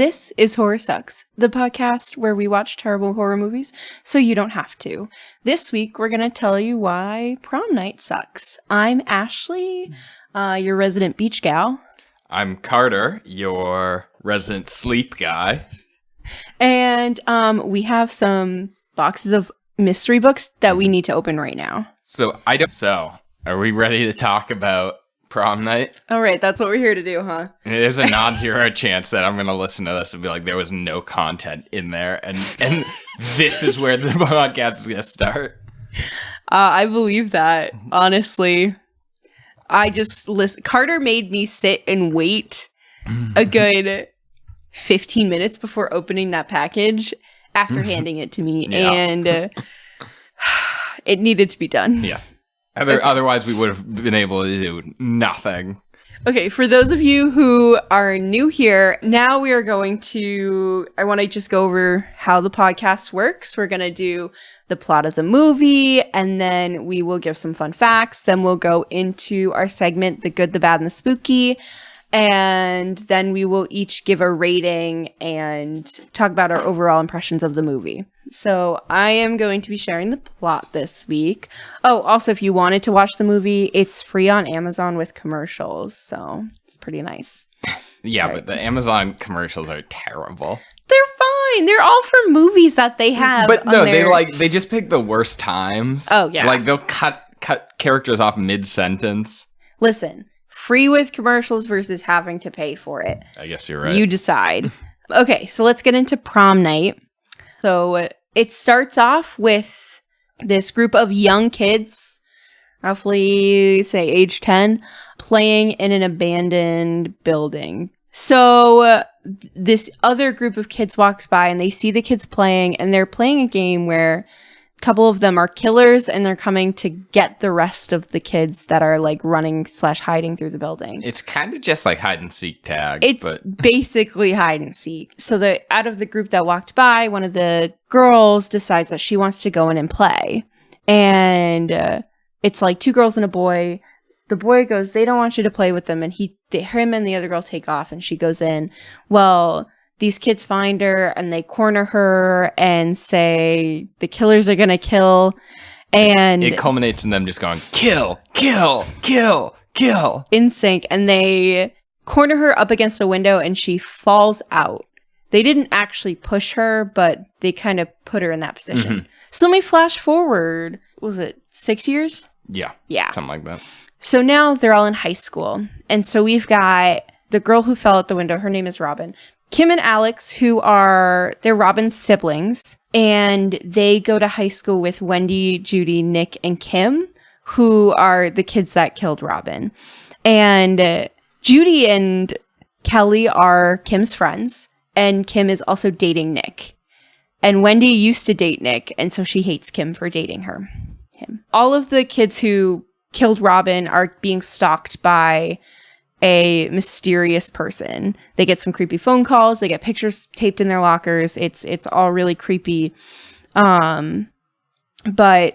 This is Horror Sucks, the podcast where we watch terrible horror movies so you don't have to. This week, we're going to tell you why Prom Night sucks. I'm Ashley, your resident beach gal. I'm Carter, your resident sleep guy. And we have some boxes of mystery books that we need to open right now. So, are we ready to talk about Prom Night? All right, that's what we're here to do, huh? There's a non-zero chance that I'm going to listen to this and be like, there was no content in there, and this is where the podcast is going to start. I believe that, honestly. I just listen. Carter made me sit and wait a good 15 minutes before opening that package after handing it to me, and it needed to be done. Yes. Otherwise, we would have been able to do nothing. Okay, for those of you who are new here, now we are going to... I want to just go over how the podcast works. We're going to do the plot of the movie, and then we will give some fun facts. Then we'll go into our segment, The Good, the Bad, and the Spooky. And then we will each give a rating and talk about our overall impressions of the movie. So I am going to be sharing the plot this week. Oh, also, if you wanted to watch the movie, it's free on Amazon with commercials. So it's pretty nice. Yeah, right. But the Amazon commercials are terrible. They're fine. They're all for movies that they have. But no, they just pick the worst times. Oh, yeah. Like they'll cut characters off mid-sentence. Listen. Free with commercials versus having to pay for it. I guess you're right. You decide. Okay, so let's get into Prom Night. So it starts off with this group of young kids, roughly, say, age 10, playing in an abandoned building. So this other group of kids walks by and they see the kids playing, and they're playing a game where a couple of them are killers and they're coming to get the rest of the kids that are like running/hiding through the building. It's kind of just like hide and seek tag. It's basically hide and seek. So out of the group that walked by, one of the girls decides that she wants to go in and play. And it's like two girls and a boy. The boy goes, they don't want you to play with them. And him and the other girl take off and she goes in. Well, these kids find her and they corner her and say the killers are going to kill. And it culminates in them just going, kill, kill, kill, kill. In sync. And they corner her up against a window and she falls out. They didn't actually push her, but they kind of put her in that position. Mm-hmm. So let me flash forward. What was it 6 years? Yeah. Something like that. So now they're all in high school. And so we've got the girl who fell out the window. Her name is Robin. Kim and Alex, they're Robin's siblings, and they go to high school with Wendy, Judy, Nick, and Kim, who are the kids that killed Robin. And Judy and Kelly are Kim's friends, and Kim is also dating Nick. And Wendy used to date Nick, and so she hates Kim for dating him. All of the kids who killed Robin are being stalked by a mysterious person. They get some creepy phone calls. They get pictures taped in their lockers. It's all really creepy. But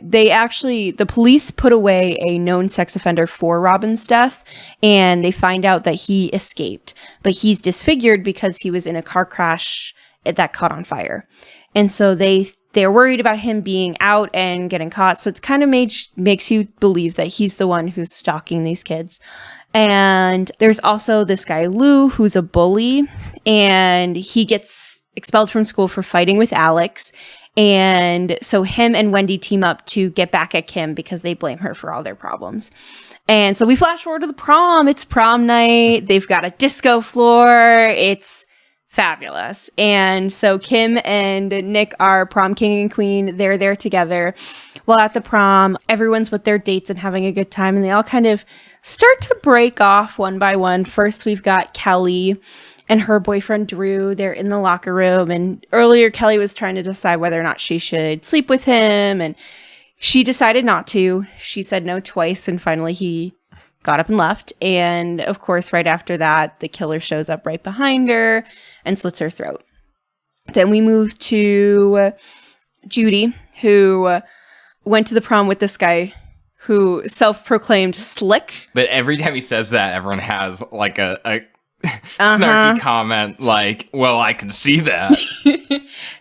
the police put away a known sex offender for Robin's death, and they find out that he escaped. But he's disfigured because he was in a car crash that caught on fire. And so they're worried about him being out and getting caught. So it's kind of makes you believe that he's the one who's stalking these kids. And there's also this guy, Lou, who's a bully, and he gets expelled from school for fighting with Alex. And so him and Wendy team up to get back at Kim because they blame her for all their problems. And so we flash forward to the prom. It's prom night. They've got a disco floor. It's fabulous. And so Kim and Nick are prom king and queen. They're there together. Well, at the prom, everyone's with their dates and having a good time, and they all kind of start to break off one by one. First, we've got Kelly and her boyfriend Drew. They're in the locker room, and earlier Kelly was trying to decide whether or not she should sleep with him, and she decided not to. She said no twice, and finally he got up and left. And of course, right after that, the killer shows up right behind her and slits her throat. Then we move to Judy, who went to the prom with this guy who self-proclaimed slick. But every time he says that, everyone has like a snarky comment like, well, I can see that.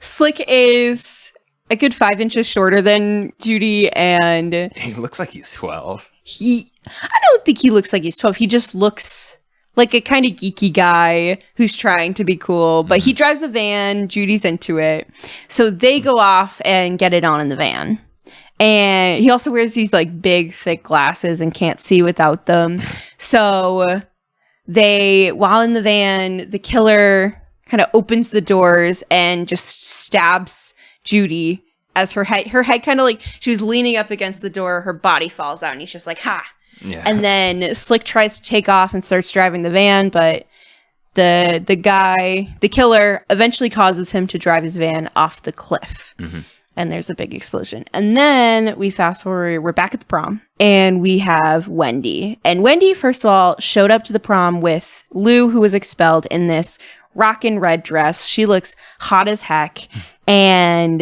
Slick is a good 5 inches shorter than Judy, and He looks like he's 12. I don't think he looks like he's 12. He just looks like a kind of geeky guy who's trying to be cool, but he drives a van. Judy's into it. So they go off and get it on in the van. And he also wears these like big, thick glasses and can't see without them. So while in the van, the killer kind of opens the doors and just stabs Judy as her head kind of like, she was leaning up against the door, her body falls out, and he's just like, ha. Yeah. And then Slick tries to take off and starts driving the van, but the killer eventually causes him to drive his van off the cliff. Mm-hmm. And there's a big explosion. And then we fast forward, we're back at the prom, and we have Wendy. And Wendy, first of all, showed up to the prom with Lou, who was expelled, in this rockin' red dress. She looks hot as heck. And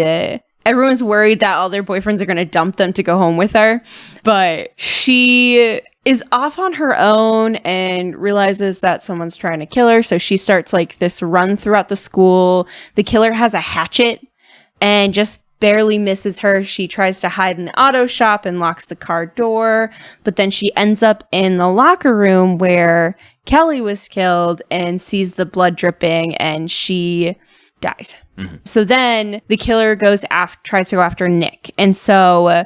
everyone's worried that all their boyfriends are going to dump them to go home with her. But she is off on her own and realizes that someone's trying to kill her. So she starts like this run throughout the school. The killer has a hatchet and just barely misses her. She tries to hide in the auto shop and locks the car door. But then she ends up in the locker room where Kelly was killed and sees the blood dripping, and she dies. Mm-hmm. So then the killer tries to go after Nick. And so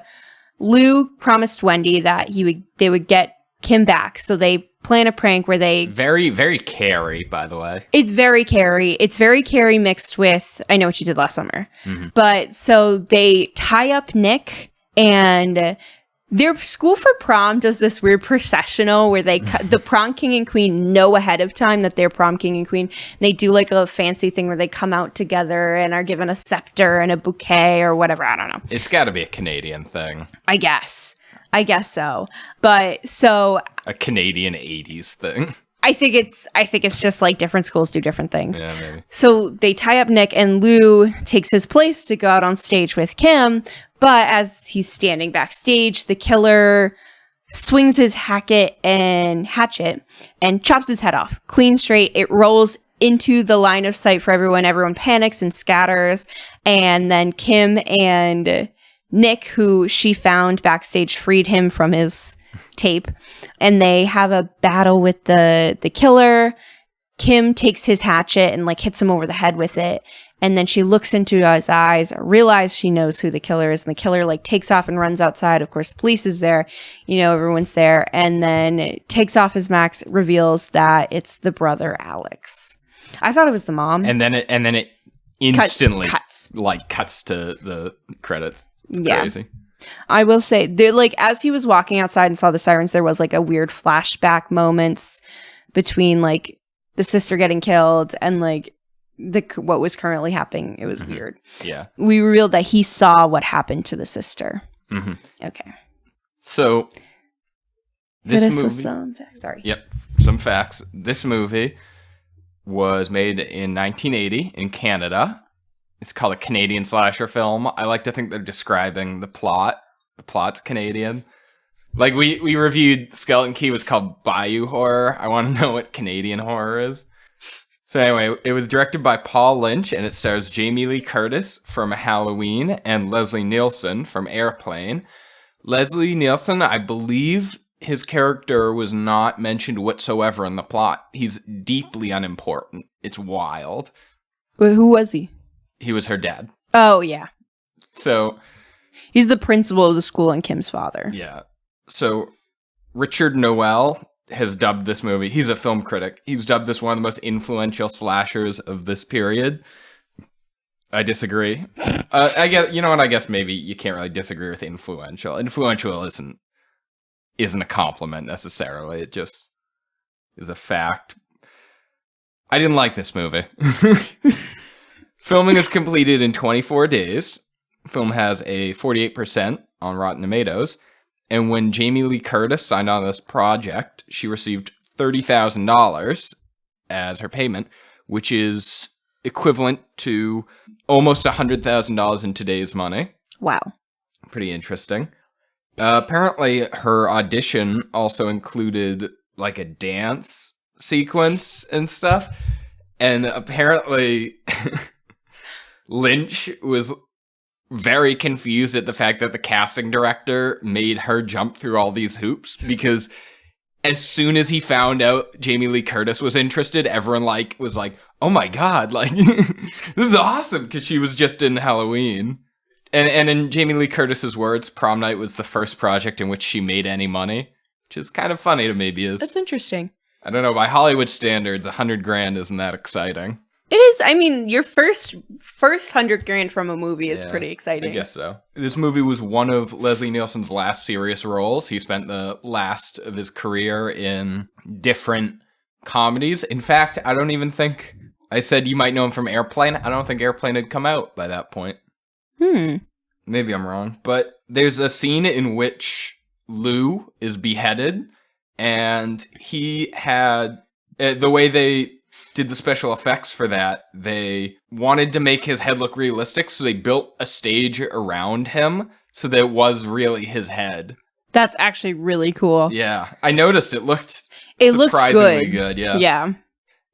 Lou promised Wendy that they would get Kim back. So they plan a prank where they... Very, very Carrie, by the way. It's very Carrie. It's very Carrie mixed with I Know What You Did Last Summer. Mm-hmm. But so they tie up Nick, and their school for prom does this weird processional where the prom king and queen know ahead of time that they're prom king and queen. They do like a fancy thing where they come out together and are given a scepter and a bouquet or whatever. I don't know. It's got to be a Canadian thing. I guess so. But so a Canadian 80s thing. I think it's just like different schools do different things. Yeah, maybe. So they tie up Nick, and Lou takes his place to go out on stage with Kim. But as he's standing backstage, the killer swings his hatchet and chops his head off clean straight. It rolls into the line of sight for everyone. Everyone panics and scatters. And then Kim and Nick, who she found backstage, freed him from his tape, and they have a battle with the killer. Kim takes his hatchet and like hits him over the head with it, and then she looks into his eyes, realizes she knows who the killer is, and the killer like takes off and runs outside. Of course, the police is there, everyone's there, and then takes off his mask, reveals that it's the brother Alex. I thought it was the mom, and then it instantly cuts to the credits. It's crazy. I will say, like, as he was walking outside and saw the sirens, there was like a weird flashback moments between like the sister getting killed and like what was currently happening. It was weird. Yeah. We revealed that he saw what happened to the sister. Mm-hmm. Okay. So this movie. Some facts. Sorry. Yep. Some facts. This movie was made in 1980 in Canada. It's called a Canadian slasher film. I like to think they're describing the plot. The plot's Canadian. Like, we reviewed Skeleton Key was called Bayou Horror. I want to know what Canadian horror is. So anyway, it was directed by Paul Lynch, and it stars Jaime Lee Curtis from Halloween and Leslie Nielsen from Airplane. Leslie Nielsen, I believe his character was not mentioned whatsoever in the plot. He's deeply unimportant. It's wild. Wait, who was he? He was her dad. Oh, yeah. So he's the principal of the school and Kim's father. Yeah. So Richard Noel has dubbed this movie. He's a film critic. He's dubbed this one of the most influential slashers of this period. I disagree. I guess, you know what? I guess maybe you can't really disagree with influential. Influential isn't a compliment necessarily. It just is a fact. I didn't like this movie. Filming is completed in 24 days. Film has a 48% on Rotten Tomatoes. And when Jaime Lee Curtis signed on this project, she received $30,000 as her payment, which is equivalent to almost $100,000 in today's money. Wow. Pretty interesting. Apparently, her audition also included like a dance sequence and stuff. And apparently Lynch was very confused at the fact that the casting director made her jump through all these hoops, because as soon as he found out Jaime Lee Curtis was interested, everyone was like, oh my God, like this is awesome, because she was just in Halloween. And in Jaime Lee Curtis's words, Prom Night was the first project in which she made any money, which is kind of funny to me because That's interesting. I don't know, by Hollywood standards, $100,000 isn't that exciting. It is. I mean, your first $100,000 from a movie is pretty exciting. I guess so. This movie was one of Leslie Nielsen's last serious roles. He spent the last of his career in different comedies. In fact, I don't even think I said you might know him from Airplane. I don't think Airplane had come out by that point. Maybe I'm wrong. But there's a scene in which Lou is beheaded, and he had the way they did the special effects for that, they wanted to make his head look realistic, so they built a stage around him so that it was really his head. That's actually really cool. Yeah, I noticed it looked surprisingly surprisingly good. Yeah.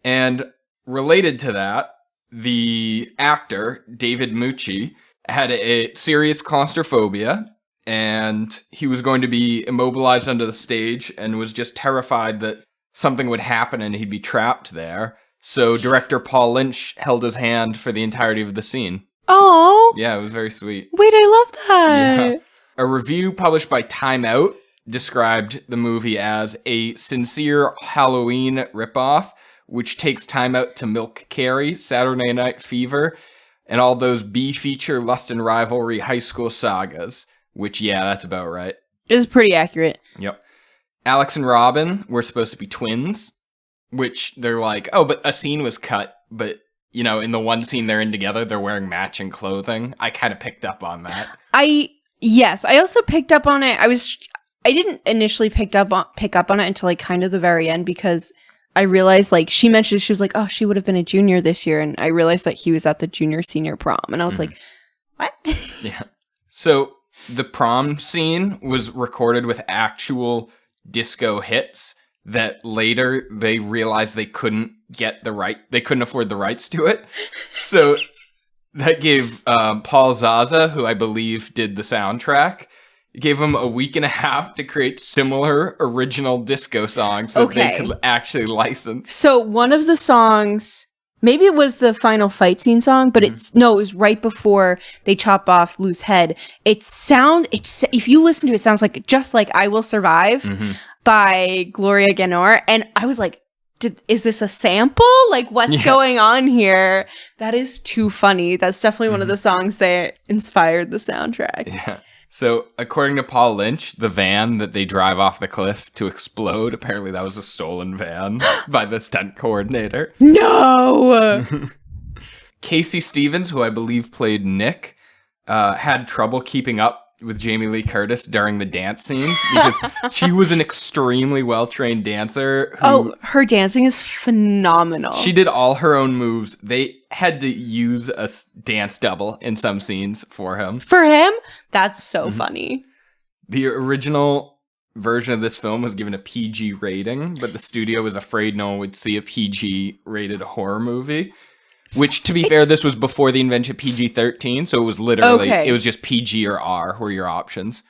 And related to that, the actor, David Mucci, had a serious claustrophobia, and he was going to be immobilized under the stage and was just terrified that something would happen and he'd be trapped there. So director Paul Lynch held his hand for the entirety of the scene. Oh. Yeah, it was very sweet. Wait, I love that. Yeah. A review published by Time Out described the movie as a sincere Halloween ripoff, which takes time out to milk Carrie, Saturday Night Fever, and all those B-feature Lust and Rivalry high school sagas. Which, yeah, that's about right. It's pretty accurate. Yep. Alex and Robin were supposed to be twins, which they're like, oh, but a scene was cut, but, you know, in the one scene they're in together, they're wearing matching clothing. I kind of picked up on that. Yes, I also picked up on it. I didn't initially pick up on it until like kind of the very end, because I realized, like, she mentioned, she was like, oh, she would have been a junior this year, and I realized that he was at the junior senior prom, and I was like, what? Yeah. So the prom scene was recorded with actual disco hits that later they realized they couldn't afford the rights to it. So that gave Paul Zaza, who I believe did the soundtrack, gave him a week and a half to create similar original disco songs that they could actually license. So one of the songs, maybe it was the final fight scene song, but it was right before they chop off Lou's head. If you listen to it, it sounds like just like I Will Survive by Gloria Gaynor. And I was like, is this a sample? Like, what's going on here? That is too funny. That's definitely one of the songs that inspired the soundtrack. Yeah. So, according to Paul Lynch, the van that they drive off the cliff to explode, apparently that was a stolen van by the stunt coordinator. No! Casey Stevens, who I believe played Nick, had trouble keeping up with Jaime Lee Curtis during the dance scenes because she was an extremely well-trained dancer. Her dancing is phenomenal. She did all her own moves. They had to use a dance double in some scenes for him. For him? That's so funny. The original version of this film was given a PG rating, but the studio was afraid no one would see a PG-rated horror movie. Which, to be fair, this was before the invention of PG-13, so it was literally, it was just PG or R were your options.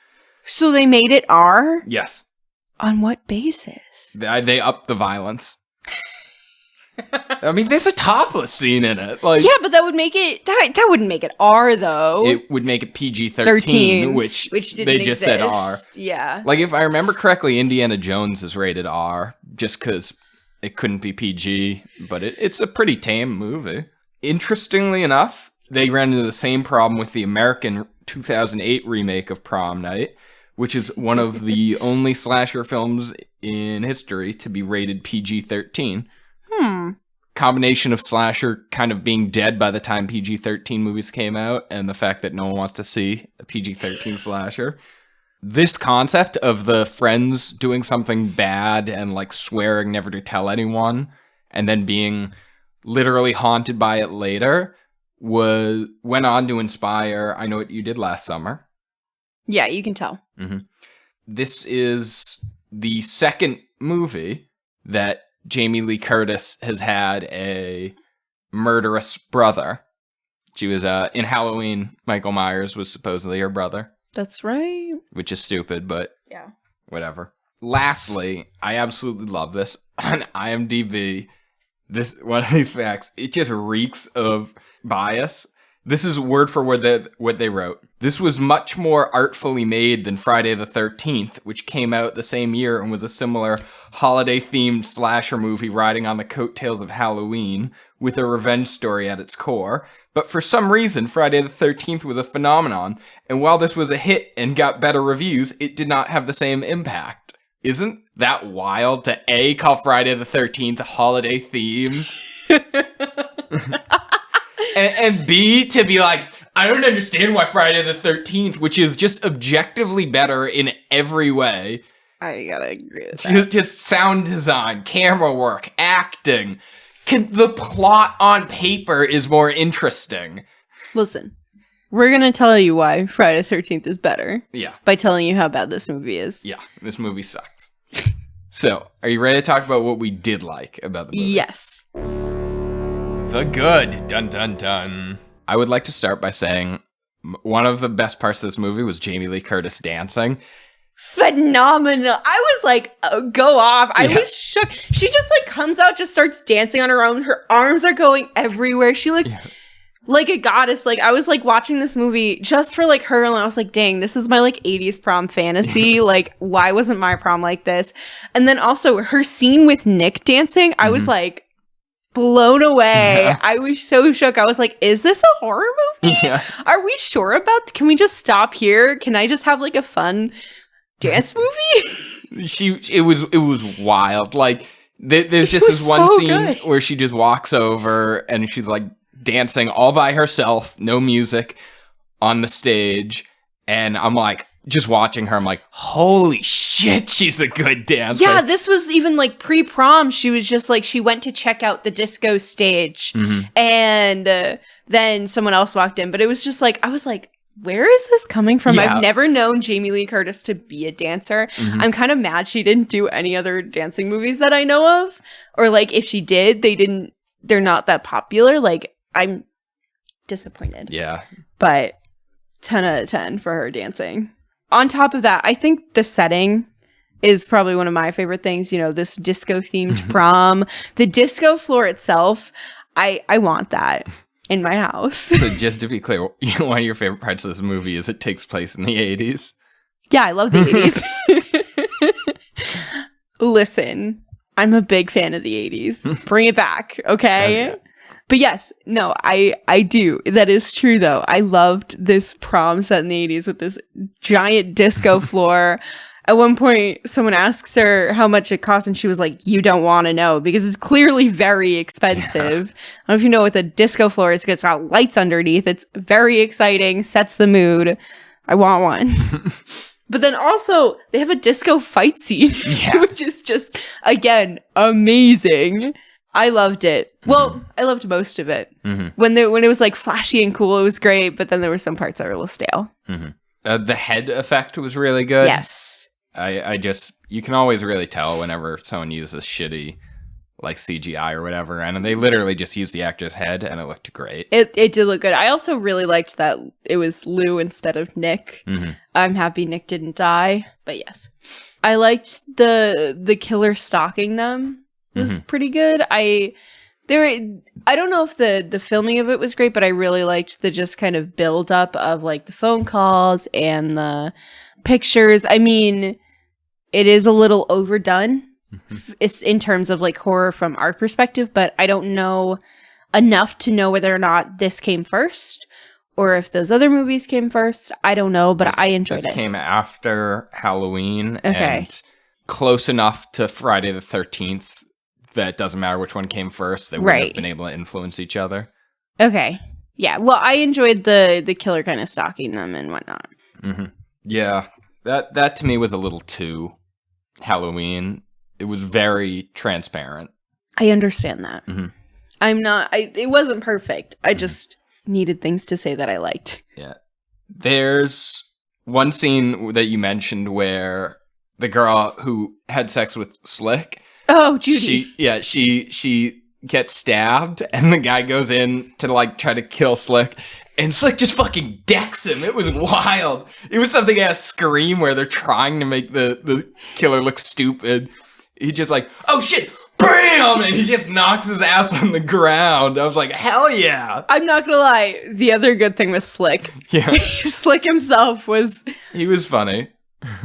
So they made it R? Yes. On what basis? They upped the violence. I mean, there's a topless scene in it. Like, yeah, but that would make it, that wouldn't make it R, though. It would make it PG-13, which they just said R. Yeah. Like, if I remember correctly, Indiana Jones is rated R, just because it couldn't be PG, but it's a pretty tame movie. Interestingly enough, they ran into the same problem with the American 2008 remake of Prom Night, which is one of the only slasher films in history to be rated PG-13. Combination of slasher kind of being dead by the time PG-13 movies came out, and the fact that no one wants to see a PG-13 slasher. This concept of the friends doing something bad and like swearing never to tell anyone, and then being literally haunted by it later, went on to inspire I Know What You Did Last Summer. Yeah, you can tell. This is the second movie that Jamie Lee Curtis has had a murderous brother. She was in Halloween, Michael Myers was supposedly her brother. That's right. Which is stupid, but yeah, whatever. Lastly, I absolutely love this. On IMDb, this one of these facts, it just reeks of bias. This is word for word what they wrote. This was much more artfully made than Friday the 13th, which came out the same year and was a similar holiday-themed slasher movie riding on the coattails of Halloween, with a revenge story at its core. But for some reason, Friday the 13th was a phenomenon, and while this was a hit and got better reviews, it did not have the same impact. Isn't that wild to A, call Friday the 13th holiday-themed? And B, to be like, I don't understand why Friday the 13th, which is just objectively better in every way. I gotta agree with that. Just sound design, camera work, acting. The plot on paper is more interesting. Listen, we're gonna tell you why Friday the 13th is better. Yeah. By telling you how bad this movie is. Yeah, this movie sucks. So, are you ready to talk about what we did like about the movie? Yes. The good. Dun dun dun. I would like to start by saying one of the best parts of this movie was Jamie Lee Curtis dancing. Phenomenal. I was like, oh, go off. I was shook. She just like comes out, just starts dancing on her own. Her arms are going everywhere. She like a goddess. Like I was like watching this movie just for like her, and I was like, dang, this is my like 80s prom fantasy. Like, why wasn't my prom like this? And then also her scene with Nick dancing, I was like blown away. Yeah. I was so shook. I was like, is this a horror movie? Yeah. Are we sure about can we just stop here? Can I just have like a fun dance movie? It was wild. Like there's just this one scene where she just walks over and she's like dancing all by herself, no music on the stage, and I'm like just watching her, I'm like, holy shit, she's a good dancer. Yeah, this was even like pre-prom. She was just like, she went to check out the disco stage, and then someone else walked in. But it was just like, I was like, where is this coming from? Yeah. I've never known Jamie Lee Curtis to be a dancer. I'm kind of mad she didn't do any other dancing movies that I know of. Or like, if she did, they're not that popular. Like, I'm disappointed. Yeah. But 10 out of 10 for her dancing. On top of that, I think the setting is probably one of my favorite things. You know, this disco-themed prom. The disco floor itself, I want that in my house. So just to be clear, one of your favorite parts of this movie is it takes place in the 80s? Yeah, I love the 80s. Listen, I'm a big fan of the 80s. Bring it back, okay? Yeah. But yes, no, I do. That is true, though. I loved this prom set in the 80s with this giant disco floor. At one point, someone asks her how much it cost, and she was like, you don't want to know, because it's clearly very expensive. Yeah. I don't know if you know what the disco floor is. It's got lights underneath. It's very exciting, sets the mood. I want one. But then also, they have a disco fight scene, which is just, again, amazing. I loved it. Well, I loved most of it. When it was like flashy and cool, it was great. But then there were some parts that were a little stale. The head effect was really good. Yes. You can always really tell whenever someone uses shitty like CGI or whatever. And they literally just used the actor's head and it looked great. It did look good. I also really liked that it was Lou instead of Nick. I'm happy Nick didn't die. But yes. I liked the killer stalking them. It was pretty good. I don't know if the filming of it was great, but I really liked the just kind of build up of like the phone calls and the pictures. I mean, it is a little overdone. It's in terms of like horror from our perspective, but I don't know enough to know whether or not this came first or if those other movies came first. I don't know, but I enjoyed it. This came after Halloween and close enough to Friday the 13th. That doesn't matter which one came first. They wouldn't have been able to influence each other. Okay. Yeah. Well, I enjoyed the killer kind of stalking them and whatnot. Yeah. That to me was a little too Halloween. It was very transparent. I understand that. It wasn't perfect. I just needed things to say that I liked. Yeah. There's one scene that you mentioned where the girl who had sex with Slick, Oh, Judy. She gets stabbed, and the guy goes in to like try to kill Slick, and Slick just fucking decks him. It was wild. It was something at Scream where they're trying to make the killer look stupid. He just like, oh shit, bam, and he just knocks his ass on the ground. I was like, hell yeah. I'm not gonna lie. The other good thing was Slick. Yeah. Slick himself was. He was funny.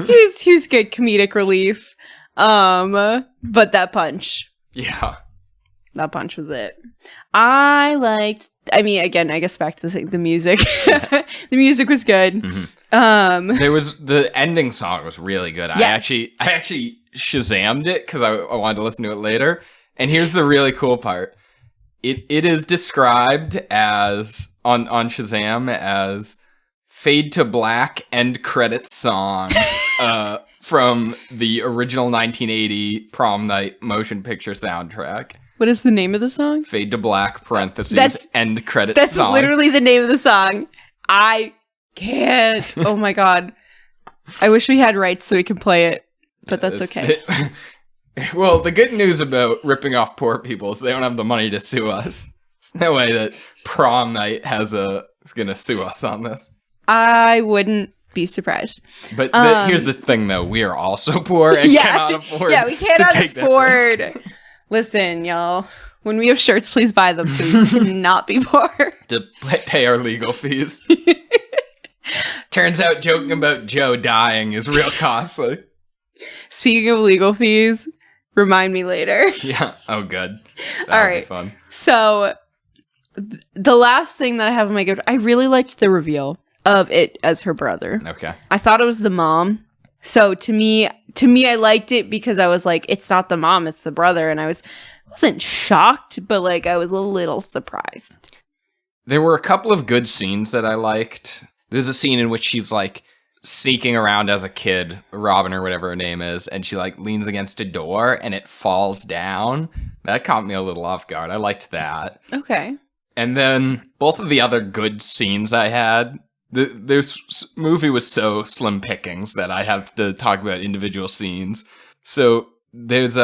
he was good comedic relief. But that punch. Yeah. That punch was it. I mean, again, I guess back to the music. The music was good. Mm-hmm. There was the ending song was really good. Yes. I actually Shazammed it because I wanted to listen to it later. And here's the really cool part. It is described as on Shazam as fade to black end credits song from the original 1980 Prom Night motion picture soundtrack. What is the name of the song? Fade to black, parentheses, end credits song. That's literally the name of the song. I can't. Oh my god. I wish we had rights so we could play it, but that's okay. Well, the good news about ripping off poor people is they don't have the money to sue us. There's no way that Prom Night is going to sue us on this. I wouldn't be surprised. But here's the thing, though. We are also poor and cannot afford we cannot to take afford. That risk. Listen, y'all. When we have shirts, please buy them so we cannot be poor. To pay our legal fees. Turns out joking about Joe dying is real costly. Speaking of legal fees, remind me later. Yeah. Oh, good. That'll be fun. So, the last thing that I have on my gift, I really liked the reveal of it as her brother. Okay. I thought it was the mom. So to me, I liked it because I was like, it's not the mom, it's the brother, and I wasn't shocked, but like I was a little surprised. There were a couple of good scenes that I liked. There's a scene in which she's like sneaking around as a kid, Robin or whatever her name is, and she like leans against a door and it falls down. That caught me a little off guard. I liked that. Okay. And then both of the other good scenes I had, this movie was so slim pickings that I have to talk about individual scenes. So there's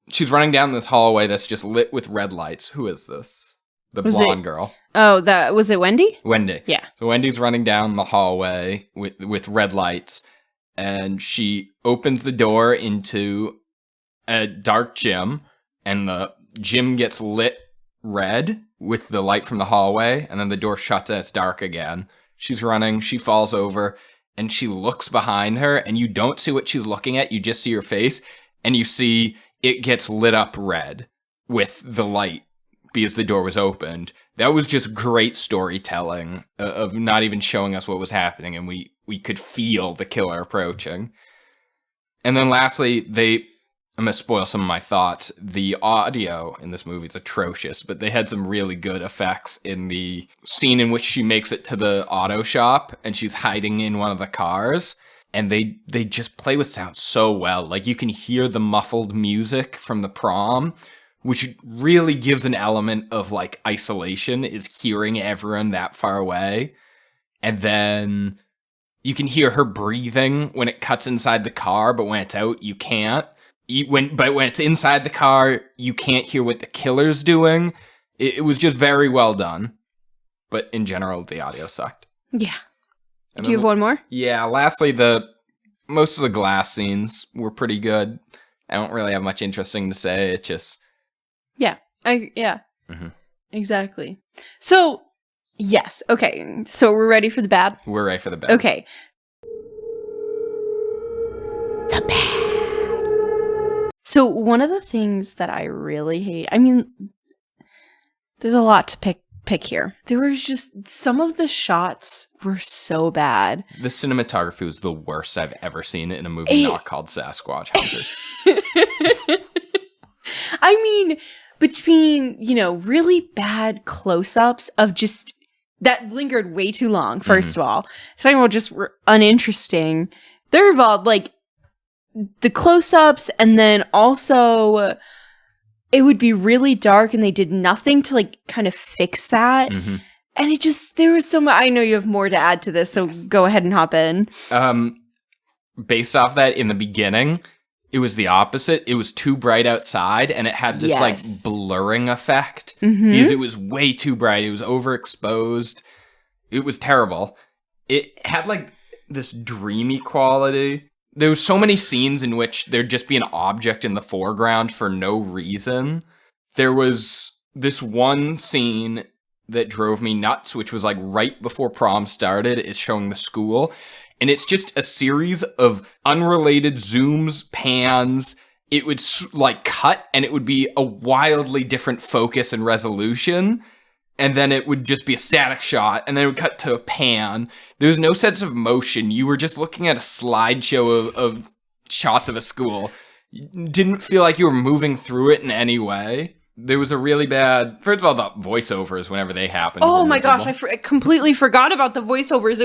she's running down this hallway that's just lit with red lights. Who is this? The blonde girl. Oh, was it Wendy? Wendy. Yeah. So Wendy's running down the hallway with red lights, and she opens the door into a dark gym, and the gym gets lit red with the light from the hallway, and then the door shuts and it's dark again. She's running, she falls over, and she looks behind her, and you don't see what she's looking at, you just see her face, and you see it gets lit up red with the light because the door was opened. That was just great storytelling of not even showing us what was happening, and we could feel the killer approaching. And then lastly, I'm going to spoil some of my thoughts. The audio in this movie is atrocious, but they had some really good effects in the scene in which she makes it to the auto shop and she's hiding in one of the cars. And they just play with sound so well. Like you can hear the muffled music from the prom, which really gives an element of like isolation, is hearing everyone that far away. And then you can hear her breathing when it cuts inside the car, but when it's out, you can't. But when it's inside the car, you can't hear what the killer's doing. It was just very well done. But in general, the audio sucked. Yeah. Do you have one more? Yeah. Lastly, most of the glass scenes were pretty good. I don't really have much interesting to say. It just... Yeah. Mm-hmm. Exactly. So, yes. Okay. So we're ready for the bad? We're ready for the bad. Okay. The bad. So one of the things that I really hate, I mean, there's a lot to pick here. There was just, some of the shots were so bad. The cinematography was the worst I've ever seen in a movie not called Sasquatch Hunters. I mean, between, really bad close-ups of just, that lingered way too long, first of all. Second of all, just were uninteresting. Third of all, like, the close-ups, and then also it would be really dark and they did nothing to like kind of fix that. And it just, there was so much. I know you have more to add to this, so go ahead and hop in. Based off that, in the beginning, it was the opposite. It was too bright outside, and it had this like blurring effect because it was way too bright. It was overexposed. It was terrible. It had like this dreamy quality. There was so many scenes in which there'd just be an object in the foreground for no reason. There was this one scene that drove me nuts, which was like right before prom started. It's showing the school. And it's just a series of unrelated zooms, pans. It would like cut and it would be a wildly different focus and resolution. And then it would just be a static shot. And then it would cut to a pan. There was no sense of motion. You were just looking at a slideshow of shots of a school. You didn't feel like you were moving through it in any way. There was a really bad, first of all, the voiceovers whenever they happened. Oh my gosh, I completely forgot about the voiceovers.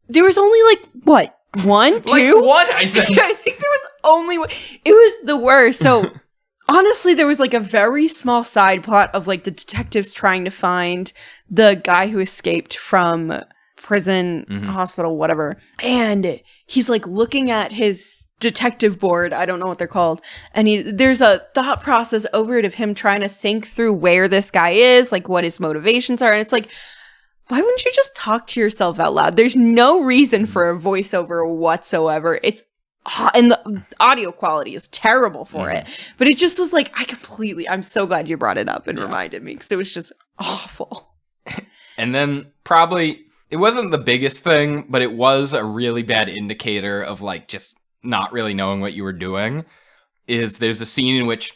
There was only like, what, one, two? Like one, I think. I think there was only one. It was the worst. So, honestly, there was like a very small side plot of like the detectives trying to find the guy who escaped from prison, hospital, whatever. And he's like looking at his detective board. I don't know what they're called. And there's a thought process over it of him trying to think through where this guy is, like what his motivations are. And it's like, why wouldn't you just talk to yourself out loud? There's no reason for a voiceover whatsoever. And the audio quality is terrible for it. But it just was like, I'm so glad you brought it up and reminded me, because it was just awful. And then probably, it wasn't the biggest thing, but it was a really bad indicator of like just not really knowing what you were doing, is there's a scene in which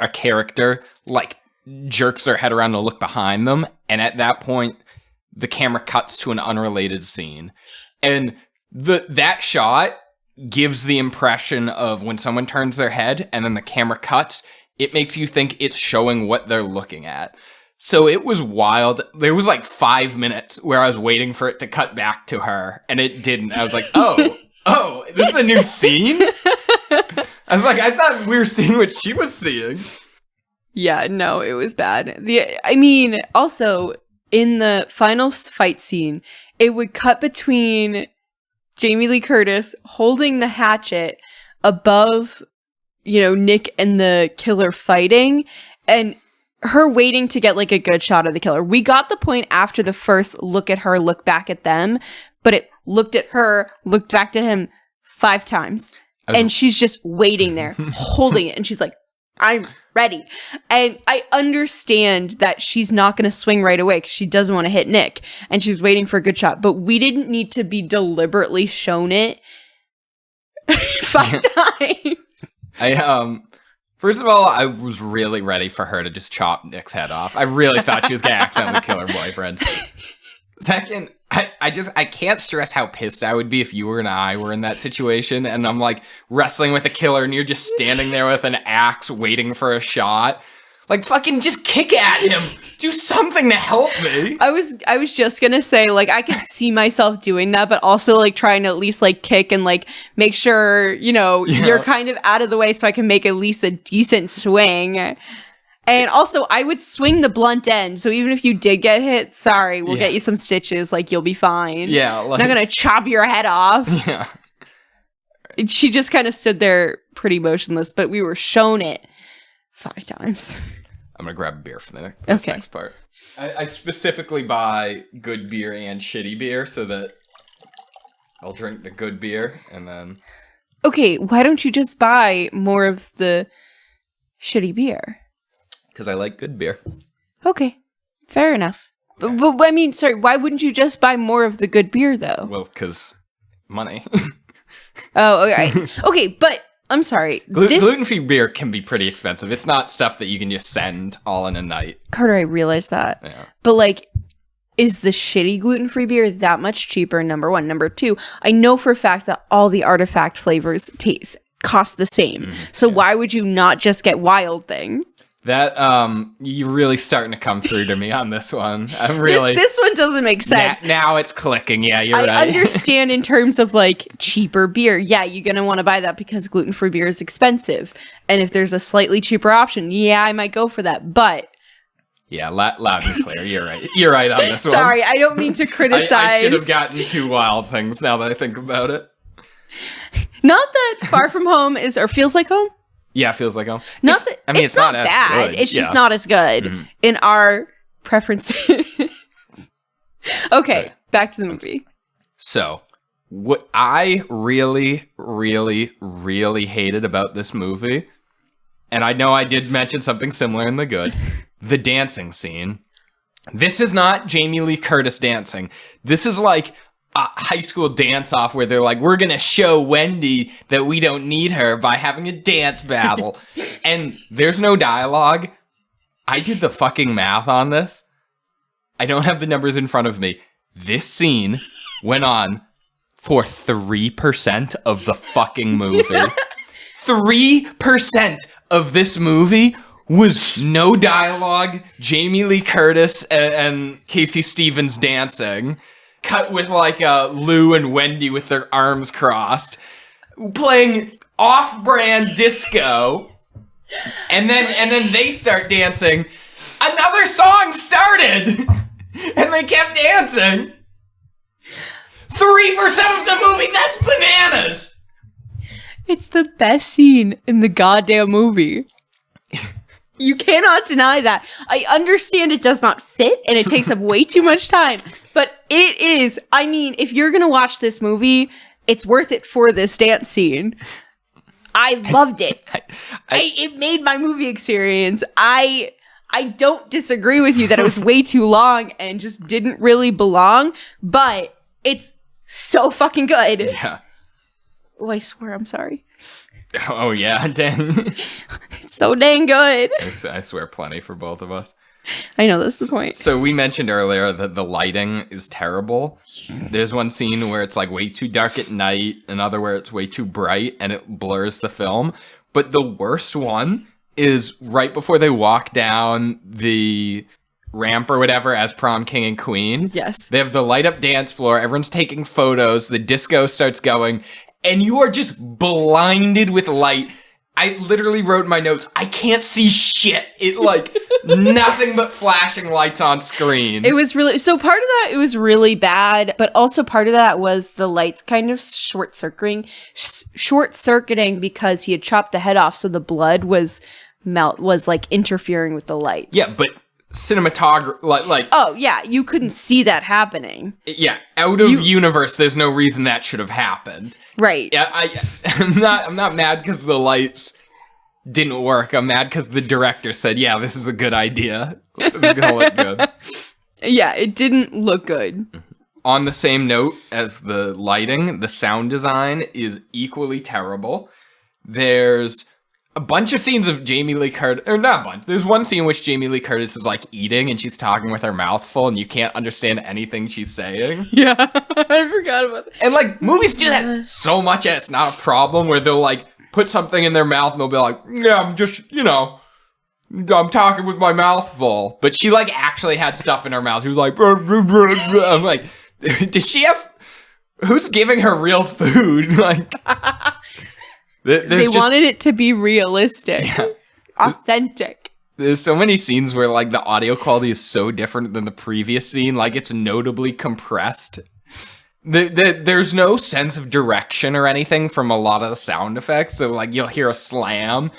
a character like jerks their head around to look behind them. And at that point, the camera cuts to an unrelated scene. And that shot gives the impression of when someone turns their head and then the camera cuts, it makes you think it's showing what they're looking at. So it was wild. There was like 5 minutes where I was waiting for it to cut back to her, and it didn't. I was like, oh, this is a new scene? I was like, I thought we were seeing what she was seeing. Yeah, no, it was bad. Also, in the final fight scene, it would cut between Jaime Lee Curtis holding the hatchet above, Nick and the killer fighting, and her waiting to get like a good shot of the killer. We got the point after the first look at her, look back at them, but it looked at her, looked back at him 5 times. And she's just waiting there, holding it. And she's like, I'm ready. And I understand that she's not going to swing right away because she doesn't want to hit Nick. And she's waiting for a good shot. But we didn't need to be deliberately shown it 5 times. First of all, I was really ready for her to just chop Nick's head off. I really thought she was going to accidentally kill her boyfriend. Second, I can't stress how pissed I would be if you and I were in that situation and I'm like wrestling with a killer and you're just standing there with an axe waiting for a shot. Like, fucking just kick at him. Do something to help me. I was just gonna say, like, I could see myself doing that, but also like trying to at least like kick and like make sure, you're kind of out of the way so I can make at least a decent swing. And also, I would swing the blunt end, so even if you did get hit, sorry, we'll get you some stitches, like, you'll be fine. Yeah. Like, I'm not gonna chop your head off. Yeah. She just kind of stood there pretty motionless, but we were shown it 5 times. I'm gonna grab a beer for this next part. I specifically buy good beer and shitty beer so that I'll drink the good beer, and then... Okay, why don't you just buy more of the shitty beer? Because I like good beer. Okay, fair enough. But why wouldn't you just buy more of the good beer, though? Well, because money. Oh, okay. Okay, but I'm sorry. Gluten-free beer can be pretty expensive. It's not stuff that you can just send all in a night. Carter, I realize that. Yeah. But, like, is the shitty gluten-free beer that much cheaper, number one? Number two, I know for a fact that all the artifact flavors cost the same. So why would you not just get Wild Thing? That, you're really starting to come through to me on this one. I'm really... This one doesn't make sense. Now it's clicking. Yeah, you're right. I understand in terms of, like, cheaper beer. Yeah, you're going to want to buy that because gluten-free beer is expensive. And if there's a slightly cheaper option, yeah, I might go for that. But... Yeah, loud and clear. You're right. You're right on this one. Sorry, I don't mean to criticize. I should have gotten 2 Wild Things now that I think about it. Not that Far From Home is or feels like home. Yeah, it feels like home. It's not as bad. good. It's just not as good in our preferences. Okay, back to the movie. So, what I really, really, really hated about this movie, and I know I did mention something similar in the good, the dancing scene. This is not Jaime Lee Curtis dancing. This is like a high school dance-off where they're like, we're going to show Wendy that we don't need her by having a dance battle. And there's no dialogue. I did the fucking math on this. I don't have the numbers in front of me. This scene went on for 3% of the fucking movie. 3% of this movie was no dialogue, Jaime Lee Curtis and Casey Stevens dancing, cut with like Lou and Wendy with their arms crossed, playing off-brand disco, and then they start dancing. Another song started, and they kept dancing. 3% of the movie, that's bananas! It's the best scene in the goddamn movie. You cannot deny that. I understand it does not fit and it takes up way too much time, but it is, I mean, if you're gonna watch this movie, it's worth it for this dance scene. I loved it. It made my movie experience. I don't disagree with you that it was way too long and just didn't really belong, but it's so fucking good. Yeah. Oh, I swear, I'm sorry. Oh, yeah, dang. It's so dang good. I swear plenty for both of us. I know, that's the point. So we mentioned earlier that the lighting is terrible. There's one scene where it's like way too dark at night, another where it's way too bright and it blurs the film. But the worst one is right before they walk down the ramp or whatever as prom king and queen. Yes. They have the light up dance floor. Everyone's taking photos. The disco starts going. And you are just blinded with light. I literally wrote in my notes, I can't see shit. It like nothing but flashing lights on screen. It was really, so part of that, it was really bad, but also part of that was the lights kind of short-circuiting because he had chopped the head off, so the blood was like interfering with the lights. Yeah, but cinematography, like oh yeah, you couldn't see that happening. Yeah, out of universe, there's no reason that should have happened. Right. Yeah, I'm not mad because the lights didn't work. I'm mad because the director said, yeah, this is a good idea. It's gonna look good. Yeah, it didn't look good. On the same note as the lighting, the sound design is equally terrible. There's a bunch of scenes of Jaime Lee Curtis, or not a bunch. There's one scene in which Jaime Lee Curtis is like eating and she's talking with her mouth full and you can't understand anything she's saying. Yeah, I forgot about that. And like movies do that so much and it's not a problem where they'll like put something in their mouth and they'll be like, yeah, I'm just, I'm talking with my mouth full. But she like actually had stuff in her mouth. She was like, brr, brr, brr, brr. I'm like, does she have, who's giving her real food? Like, they wanted it to be realistic, authentic. There's so many scenes where like the audio quality is so different than the previous scene. Like it's notably compressed. There's no sense of direction or anything from a lot of the sound effects. So like you'll hear a slam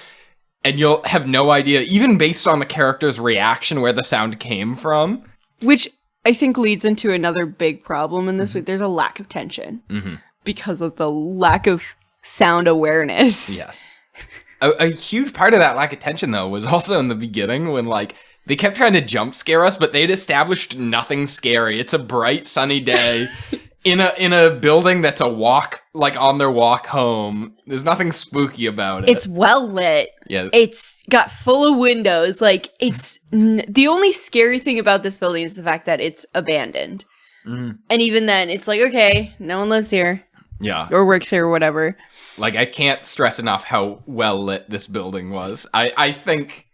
and you'll have no idea, even based on the character's reaction, where the sound came from. Which I think leads into another big problem in this week. There's a lack of tension because of the lack of sound awareness. Yeah. A huge part of that lack of tension, though, was also in the beginning when, like, they kept trying to jump scare us, but they'd established nothing scary. It's a bright, sunny day in a building that's a walk, like, on their walk home. There's nothing spooky about it. It's well lit. Yeah. It's got full of windows. Like, it's... the only scary thing about this building is the fact that it's abandoned. And even then, it's like, okay, no one lives here. Yeah. Or works here or whatever. Like, I can't stress enough how well lit this building was. I think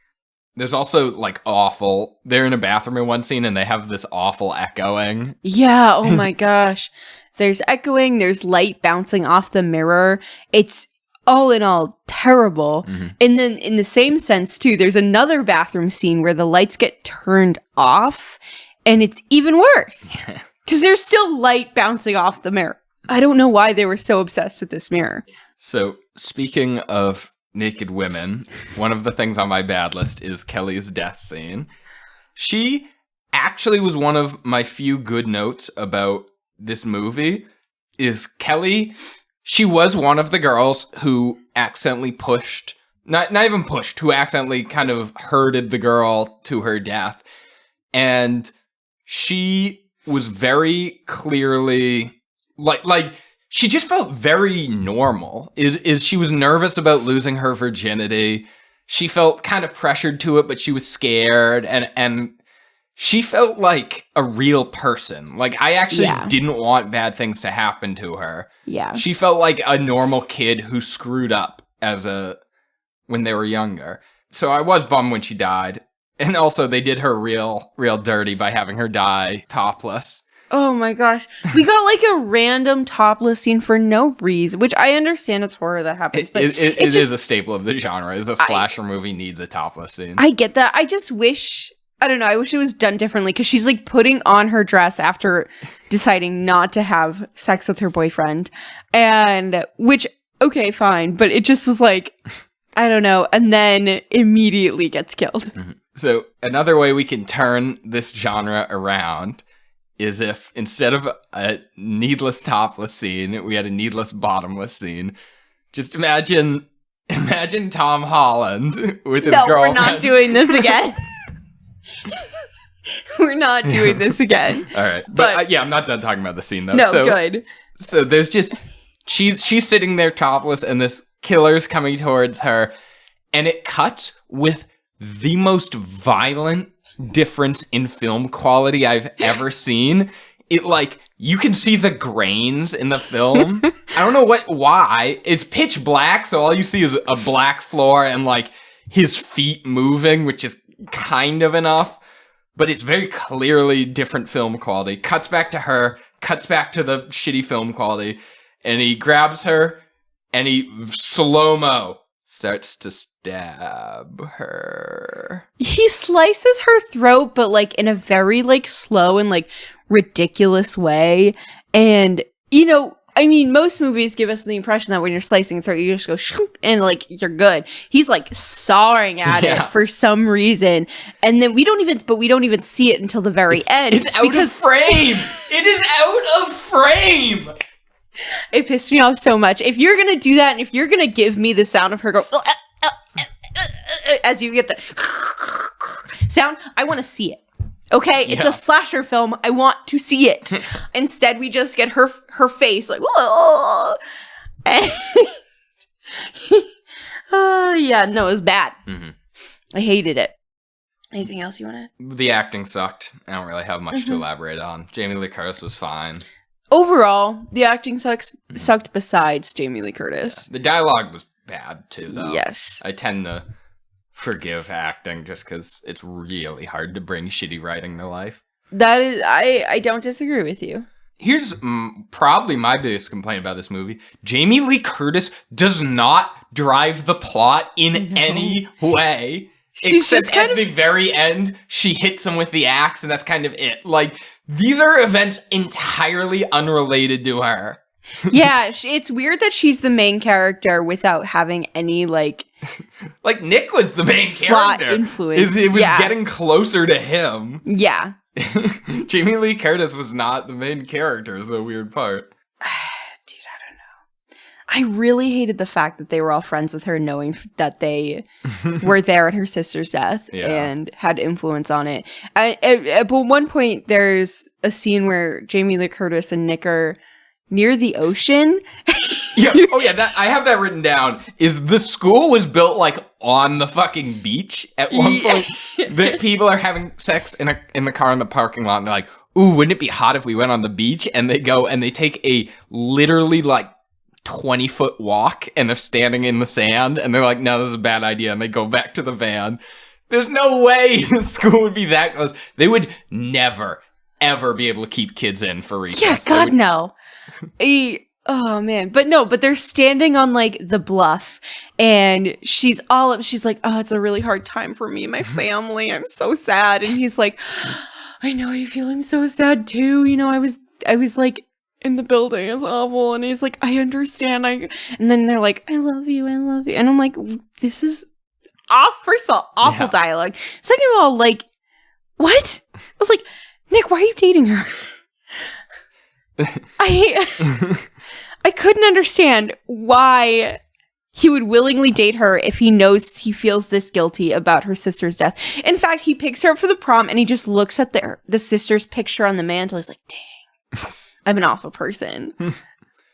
there's also, like, awful... They're in a bathroom in one scene, and they have this awful echoing. Yeah, oh my gosh. There's echoing, there's light bouncing off the mirror. It's, all in all, terrible. And then, in the same sense, too, there's another bathroom scene where the lights get turned off, and it's even worse. Because there's still light bouncing off the mirror. I don't know why they were so obsessed with this mirror. So, speaking of naked women, one of the things on my bad list is Kelly's death scene. She actually was one of my few good notes about this movie, is Kelly, she was one of the girls who accidentally pushed, not even pushed, who accidentally kind of herded the girl to her death. And she was very clearly, like, she just felt very normal. Is she was nervous about losing her virginity. She felt kind of pressured to it, but she was scared, and she felt like a real person. Like, I actually didn't want bad things to happen to her. Yeah. She felt like a normal kid who screwed up when they were younger. So I was bummed when she died. And also they did her real dirty by having her die topless. Oh my gosh. We got like a random topless scene for no reason, which I understand it's horror that happens. But it is a staple of the genre. A slasher movie needs a topless scene. I get that. I just wish, I don't know, I wish it was done differently because she's like putting on her dress after deciding not to have sex with her boyfriend. And which, okay, fine. But it just was like, I don't know. And then immediately gets killed. Mm-hmm. So another way we can turn this genre around is if instead of a needless topless scene, we had a needless bottomless scene. Just imagine Tom Holland with his girlfriend. No, we're not doing this again. We're not doing this again. All right. But I'm not done talking about the scene, though. No, good. So there's just, she's sitting there topless, and this killer's coming towards her, and it cuts with the most violent difference in film quality I've ever seen. It, like, you can see the grains in the film. I don't know why. It's pitch black, so all you see is a black floor and, like, his feet moving, which is kind of enough. But it's very clearly different film quality. Cuts back to her, cuts back to the shitty film quality, and he grabs her, and he, slow-mo, starts to stab her. He slices her throat, but like in a very like slow and like ridiculous way. And, you know, I mean, most movies give us the impression that when you're slicing a throat, you just go shoop, and like you're good. He's like sawing at it for some reason, and then we don't even see it until the very end. It's out of frame. It is out of frame. It pissed me off so much. If you're gonna do that, and if you're gonna give me the sound of her go as you get the sound, I want to see it. Okay, it's a slasher film. I want to see it. Instead, we just get her face like, whoa. And it was bad. Mm-hmm. I hated it. Anything else you want to? The acting sucked. I don't really have much to elaborate on. Jamie Lee Curtis was fine. Overall, the acting sucked besides Jamie Lee Curtis. Yeah. The dialogue was bad too, though. Yes. I tend to forgive acting just because it's really hard to bring shitty writing to life. That is, I don't disagree with you. Here's probably my biggest complaint about this movie. Jamie Lee Curtis does not drive the plot in any way. She's except just kind at the very end, she hits him with the axe, and that's kind of it. Like, these are events entirely unrelated to her. Yeah, it's weird that she's the main character without having any, like... like, Nick was the main plot character. Influence. It was getting closer to him. Yeah. Jamie Lee Curtis was not the main character, is the weird part. Dude, I don't know. I really hated the fact that they were all friends with her, knowing that they were there at her sister's death and had influence on it. At one point, there's a scene where Jamie Lee Curtis and Nick are near the ocean. I have that written down. Is the school was built like on the fucking beach at one point? That people are having sex in the car in the parking lot, and they're like, "Ooh, wouldn't it be hot if we went on the beach?" And they go and they take a literally like 20-foot walk, and they're standing in the sand, and they're like, "No, this is a bad idea," and they go back to the van. There's no way the school would be that close. They would never, ever be able to keep kids in for recess. Yeah, God, no. Oh man, but they're standing on like the bluff, and she's like, "Oh, it's a really hard time for me and my family. I'm so sad." And he's like, "I know you feel. I'm so sad too. You know, I was like in the building is awful. And he's like, I understand. And then they're like, I love you. I love you. And I'm like, this is first of all, awful dialogue. Second of all, like, what? I was like, Nick, why are you dating her? I couldn't understand why he would willingly date her if he knows he feels this guilty about her sister's death. In fact, he picks her up for the prom and he just looks at the sister's picture on the mantle. He's like, dang, I'm an awful person.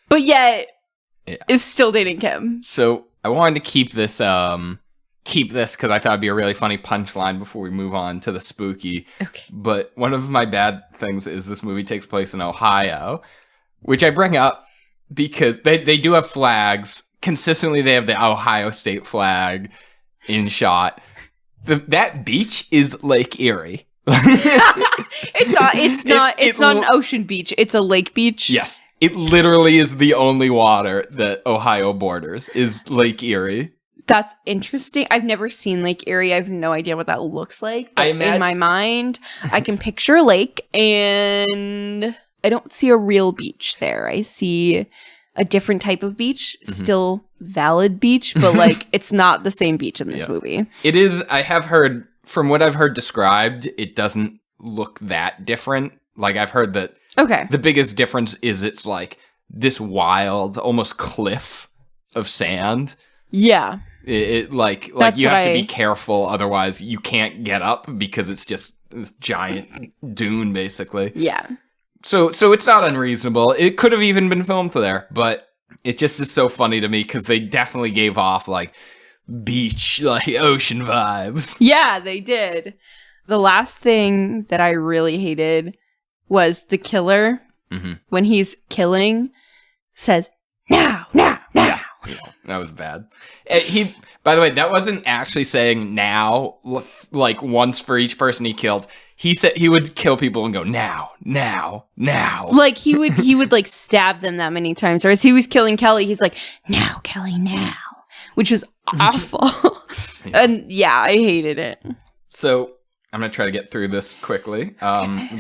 But yet, is still dating Kim. So I wanted to keep this because I thought it'd be a really funny punchline before we move on to the spooky. Okay. But one of my bad things is this movie takes place in Ohio, which I bring up because they do have flags. Consistently, they have the Ohio State flag in shot. That beach is Lake Erie. It's not an ocean beach. It's a lake beach. Yes. It literally is the only water that Ohio borders is Lake Erie. That's interesting. I've never seen Lake Erie. I have no idea what that looks like. But in my mind, I can picture a lake, and I don't see a real beach there. I see a different type of beach, still valid beach, but like it's not the same beach in this movie. It is. I have heard, from what I've heard described, it doesn't look that different. Like I've heard that the biggest difference is it's like this wild, almost cliff of sand. Yeah. It like you have to be careful, otherwise you can't get up because it's just this giant dune, basically. Yeah. So it's not unreasonable. It could have even been filmed there, but it just is so funny to me because they definitely gave off like beach, like ocean vibes. Yeah, they did. The last thing that I really hated was the killer, when he's killing, says, now. Yeah, that was bad. By the way, that wasn't actually saying now, like once for each person he killed. He said he would kill people and go, now. Like he would like stab them that many times. Or as he was killing Kelly, he's like, now, Kelly, now. Which was awful. And yeah, I hated it. So I'm going to try to get through this quickly.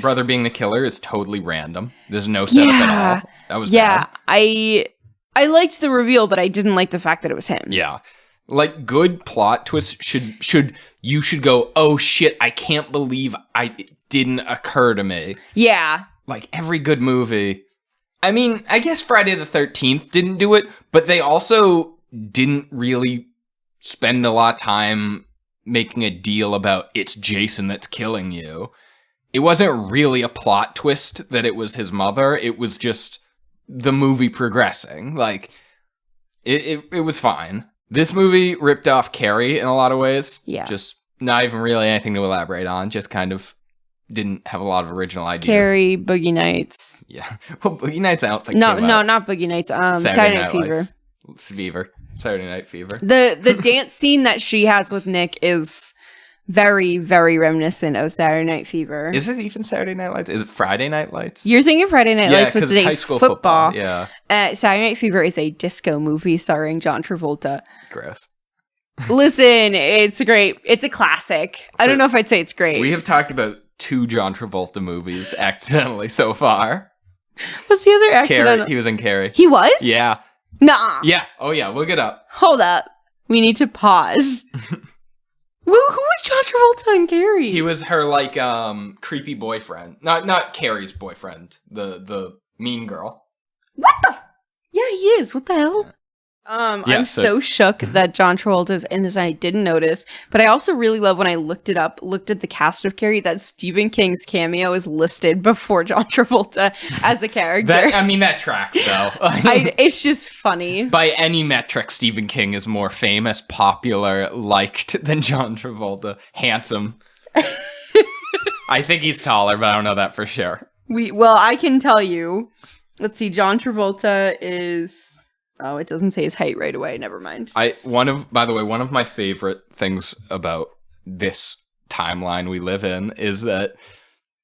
Brother being the killer is totally random. There's no setup at all. That was bad. I liked the reveal, but I didn't like the fact that it was him. Yeah. Like, good plot twists should go, oh shit, I can't believe it didn't occur to me. Yeah. Like, every good movie. I mean, I guess Friday the 13th didn't do it, but they also didn't really spend a lot of time making a deal about it's Jason that's killing you. It wasn't really a plot twist that it was his mother. It was just the movie progressing. Like, it was fine. This movie ripped off Carrie in a lot of ways. Yeah. Just not even really anything to elaborate on. Just kind of didn't have a lot of original ideas. Carrie, Boogie Nights. Yeah. Well, Boogie Nights, I don't think No, not Boogie Nights. Saturday Night Fever. Saturday Night Fever. The dance scene that she has with Nick is very, very reminiscent of Saturday Night Fever. Is it even Saturday Night Lights? Is it Friday Night Lights? You're thinking Friday Night Lights, which is high school football. Yeah. Saturday Night Fever is a disco movie starring John Travolta. Gross. Listen, it's a classic. I don't know if I'd say it's great. We have talked about 2 John Travolta movies accidentally so far. What's the other accidental? Carrie. He was in Carrie. He was? Yeah. Nah. Yeah. Oh yeah. Look it up. Hold up. We need to pause. Who was John Travolta in Carrie? He was her like creepy boyfriend. Not Carrie's boyfriend. The mean girl. What the? Yeah, he is. What the hell? Yeah. I'm so shook that John Travolta's in this and I didn't notice. But I also really love when I looked at the cast of Carrie, that Stephen King's cameo is listed before John Travolta as a character. That tracks though. It's just funny. By any metric, Stephen King is more famous, popular, liked than John Travolta. Handsome. I think he's taller, but I don't know that for sure. Well, I can tell you. Let's see. John Travolta is... Oh, it doesn't say his height right away. Never mind. By the way, one of my favorite things about this timeline we live in is that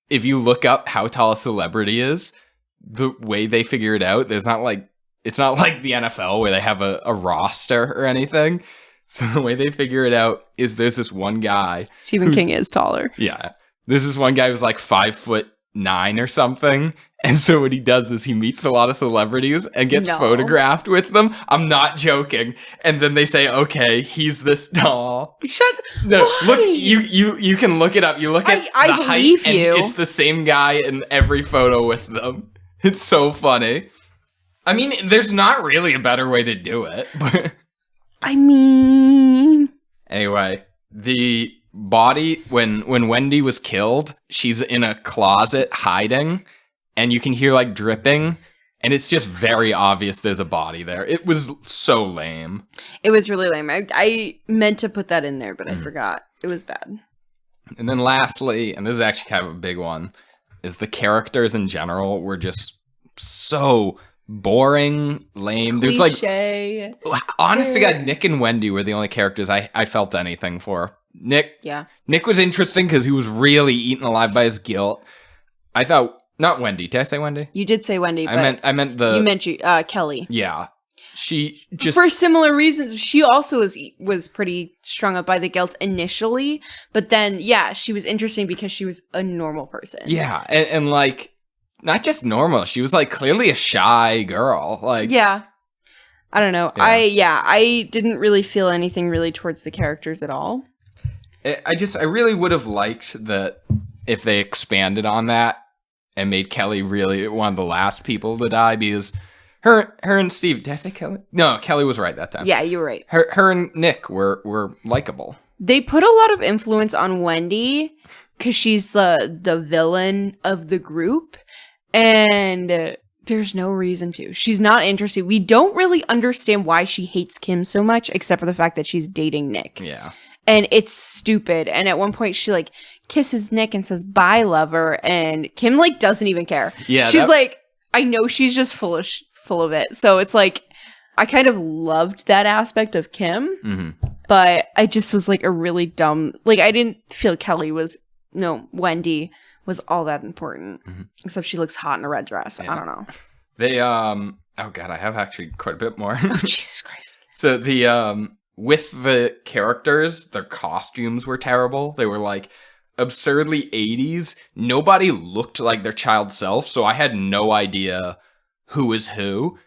if you look up how tall a celebrity is, the way they figure it out, it's not like the NFL where they have a roster or anything. So the way they figure it out is there's this one guy. Stephen King is taller. Yeah. There's this one guy who's like 5'9", 9 or something. And so what he does is he meets a lot of celebrities and gets photographed with them. I'm not joking. And then they say, okay, he's this tall. Why? Look, you can look it up. You look at the height, and it's the same guy in every photo with them. It's so funny. I mean, there's not really a better way to do it. But I mean... Anyway, the body, when Wendy was killed, she's in a closet hiding, and you can hear, like, dripping, and it's just very obvious there's a body there. It was so lame. It was really lame. I meant to put that in there, but I forgot. It was bad. And then lastly, and this is actually kind of a big one, is the characters in general were just so boring, lame. Cliche. There's like, honest to God, Nick and Wendy were the only characters I felt anything for. Nick was interesting because he was really eaten alive by his guilt. I thought, not Wendy. Did I say Wendy? You did say Wendy, I meant you meant Kelly. Yeah. She just... For similar reasons, she also was pretty strung up by the guilt initially, but then, she was interesting because she was a normal person. Yeah, and like, not just normal. She was like clearly a shy girl. Like, yeah, I don't know. Yeah. I didn't really feel anything really towards the characters at all. I really would have liked that if they expanded on that and made Kelly really one of the last people to die, because her and Steve, did I say Kelly? No, Kelly was right that time. Yeah, you were right. Her and Nick were likable. They put a lot of influence on Wendy because she's the villain of the group. And there's no reason to. She's not interested. We don't really understand why she hates Kim so much, except for the fact that she's dating Nick. Yeah. And it's stupid. And at one point, she, like, kisses Nick and says, bye, lover. And Kim, like, doesn't even care. Yeah. She's like, I know she's just full of it. So it's like, I kind of loved that aspect of Kim. Mm-hmm. But I just was, like, a really dumb... Like, I didn't feel Wendy was all that important, except she looks hot in a red dress. Yeah. I don't know. They oh god, I have actually quite a bit more. Oh, Jesus Christ. So the with the characters, their costumes were terrible. They were like absurdly 80s. Nobody looked like their child self, so I had no idea who was who.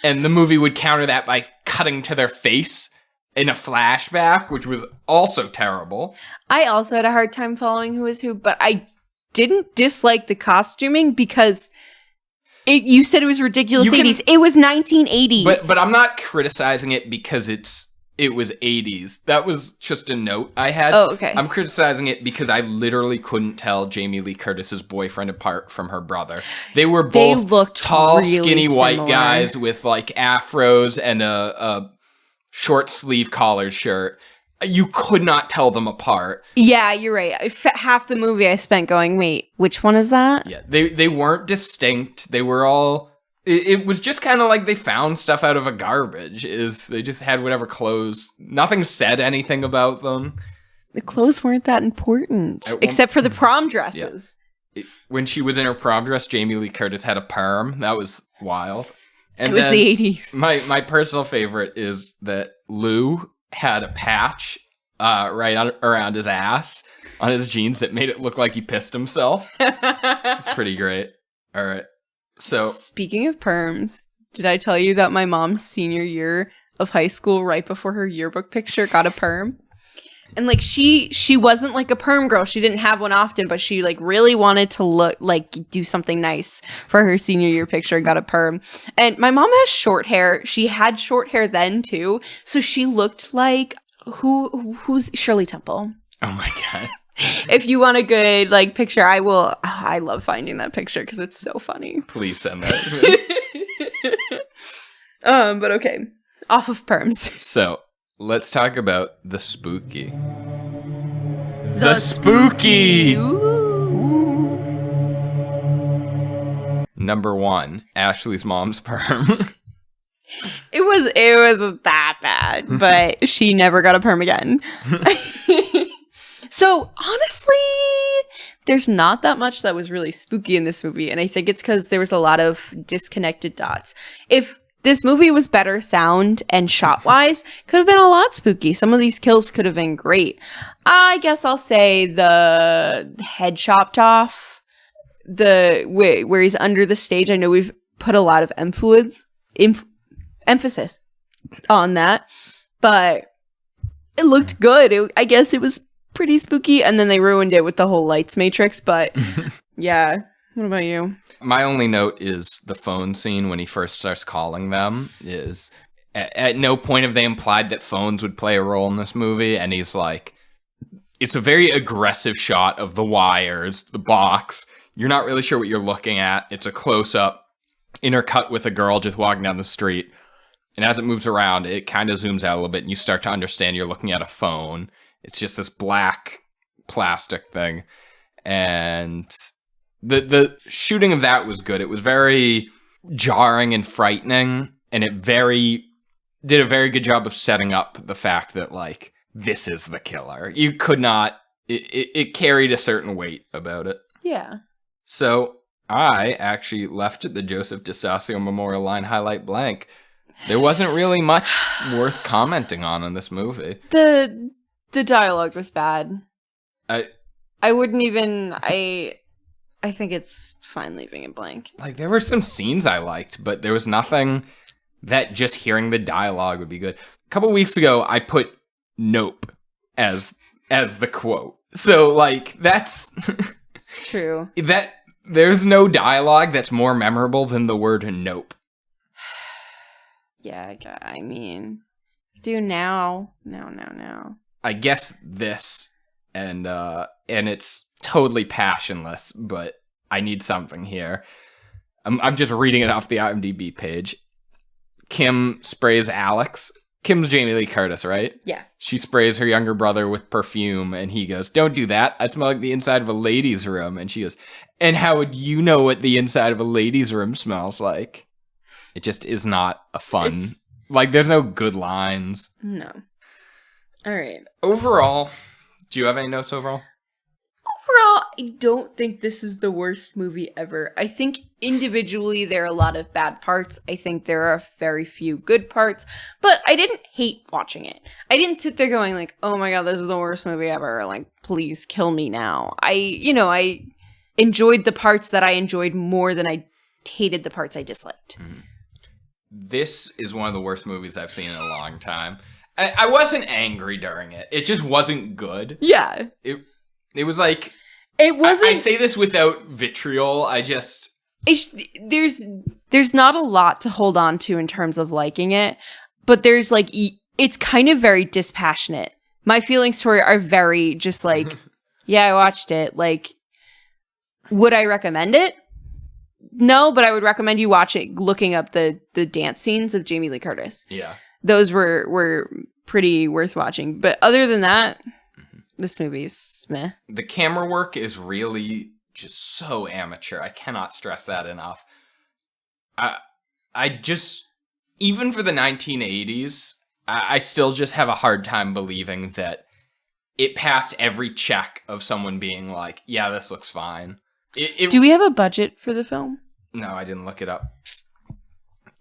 And the movie would counter that by cutting to their face in a flashback, which was also terrible. I also had a hard time following who is who, but I didn't dislike the costuming because you said it was ridiculous 80s. It was 1980. But I'm not criticizing it because it was 80s. That was just a note I had. Oh, okay. I'm criticizing it because I literally couldn't tell Jaime Lee Curtis's boyfriend apart from her brother. They were both tall, really skinny white guys with like afros and a short sleeve collared shirt. You could not tell them apart. Yeah, you're right. Half the movie I spent going, wait, which one is that? Yeah, they weren't distinct. They were all... It was just kind of like they found stuff out of a garbage. They just had whatever clothes. Nothing said anything about them. The clothes weren't that important. Except for the prom dresses. Yeah. When she was in her prom dress, Jaime Lee Curtis had a perm. That was wild. And it was the 80s. My personal favorite is that Lou had a patch around his ass on his jeans that made it look like he pissed himself. It's pretty great. All right. So speaking of perms, did I tell you that my mom's senior year of high school, right before her yearbook picture, got a perm? And like she wasn't like a perm girl. She didn't have one often, but she like really wanted to look like do something nice for her senior year picture and got a perm. And my mom has short hair. She had short hair then too. So she looked like who's Shirley Temple. Oh my God. If you want a good like picture, I will. Oh, I love finding that picture because it's so funny. Please send that to me. But okay. Off of perms. So let's talk about the spooky. The spooky! Ooh. Number 1, Ashley's mom's perm. It wasn't that bad, but she never got a perm again. So honestly, there's not that much that was really spooky in this movie, and I think it's because there was a lot of disconnected dots. If this movie was better sound and shot-wise, could have been a lot spooky. Some of these kills could have been great. I guess I'll say the head chopped off. where he's under the stage. I know we've put a lot of emphasis on that, but it looked good. I guess it was pretty spooky, and then they ruined it with the whole lights matrix, but yeah. What about you? My only note is the phone scene when he first starts calling them is at no point have they implied that phones would play a role in this movie, and he's like, it's a very aggressive shot of the wires, the box. You're not really sure what you're looking at. It's a close-up, intercut with a girl just walking down the street. And as it moves around, it kind of zooms out a little bit, and you start to understand you're looking at a phone. It's just this black plastic thing. And the shooting of that was good. It was very jarring and frightening, and it did a very good job of setting up the fact that, like, this is the killer. You could not... It carried a certain weight about it. Yeah. So I actually left the Joseph DeSasio Memorial Line highlight blank. There wasn't really much worth commenting on in this movie. The dialogue was bad. I wouldn't even... I think it's fine leaving it blank. Like, there were some scenes I liked, but there was nothing that just hearing the dialogue would be good. A couple weeks ago, I put "nope" as the quote. So, like, that's... True. There's no dialogue that's more memorable than the word "nope." Yeah, I mean... Do now. No. I guess this, and it's totally passionless, but I need something here. I'm just reading it off the IMDb page. Kim sprays Alex. Kim's Jaime Lee Curtis, right? Yeah. She sprays her younger brother with perfume, and he goes, "Don't do that. I smell like the inside of a ladies' room." And she goes, "And how would you know what the inside of a ladies' room smells like?" It just is not a fun... Like, there's no good lines. No. All right. Overall, do you have any notes overall? Overall, I don't think this is the worst movie ever. I think individually there are a lot of bad parts. I think there are very few good parts, but I didn't hate watching it. I didn't sit there going like, "Oh my god, this is the worst movie ever. Like, please kill me now." I enjoyed the parts that I enjoyed more than I hated the parts I disliked. Mm-hmm. This is one of the worst movies I've seen in a long time. I wasn't angry during it. It just wasn't good. Yeah. It was like... It wasn't... I say this without vitriol. I just... There's not a lot to hold on to in terms of liking it, but there's like... It's kind of very dispassionate. My feelings for it are very just like, yeah, I watched it. Like, would I recommend it? No, but I would recommend you watch it looking up the dance scenes of Jaime Lee Curtis. Yeah. Those were pretty worth watching. But other than that, this movie's meh. The camera work is really just so amateur. I cannot stress that enough. I just, even for the 1980s, I still just have a hard time believing that it passed every check of someone being like, yeah, this looks fine. Do we have a budget for the film? No, I didn't look it up.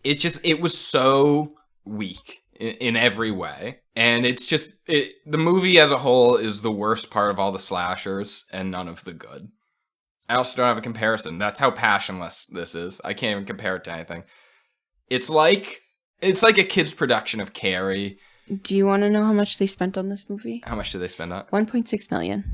It was so weak in every way. And it's just, the movie as a whole is the worst part of all the slashers and none of the good. I also don't have a comparison. That's how passionless this is. I can't even compare it to anything. It's like a kid's production of Carrie. Do you want to know how much they spent on this movie? How much did they spend on it? $1.6 million.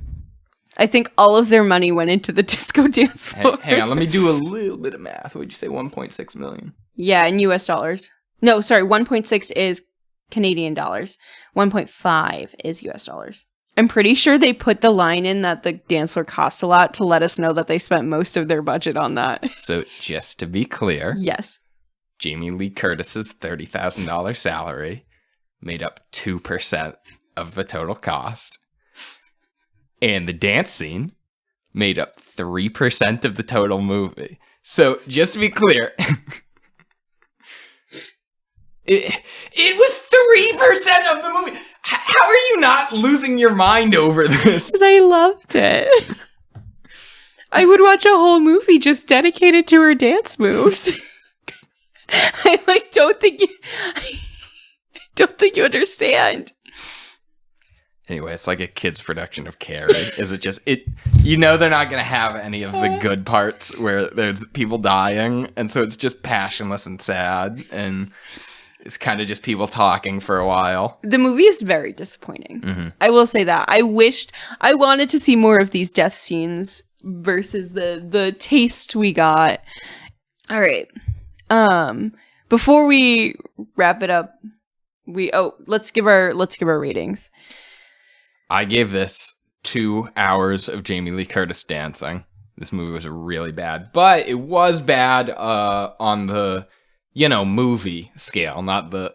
I think all of their money went into the disco dance floor. Hang on, let me do a little bit of math. Would you say 1.6 million? Yeah, in US dollars. No, sorry, 1.6 is Canadian dollars. 1.5 is US dollars. I'm pretty sure they put the line in that the dance floor cost a lot to let us know that they spent most of their budget on that. So just to be clear. Yes. Jaime Lee Curtis's $30,000 salary made up 2% of the total cost. And the dance scene made up 3% of the total movie. So, just to be clear, it was 3% of the movie. How are you not losing your mind over this? Because I loved it. I would watch a whole movie just dedicated to her dance moves. I don't think you understand. Anyway, it's like a kid's production of Carrie. Is it just it? You know they're not gonna have any of the good parts where there's people dying, and so it's just passionless and sad, and it's kind of just people talking for a while. The movie is very disappointing. I will say that. I wanted to see more of these death scenes versus the taste we got. All right. Before we wrap it up, let's give our ratings. I gave this 2 hours of Jaime Lee Curtis dancing. This movie was really bad, but it was bad on the, movie scale, not the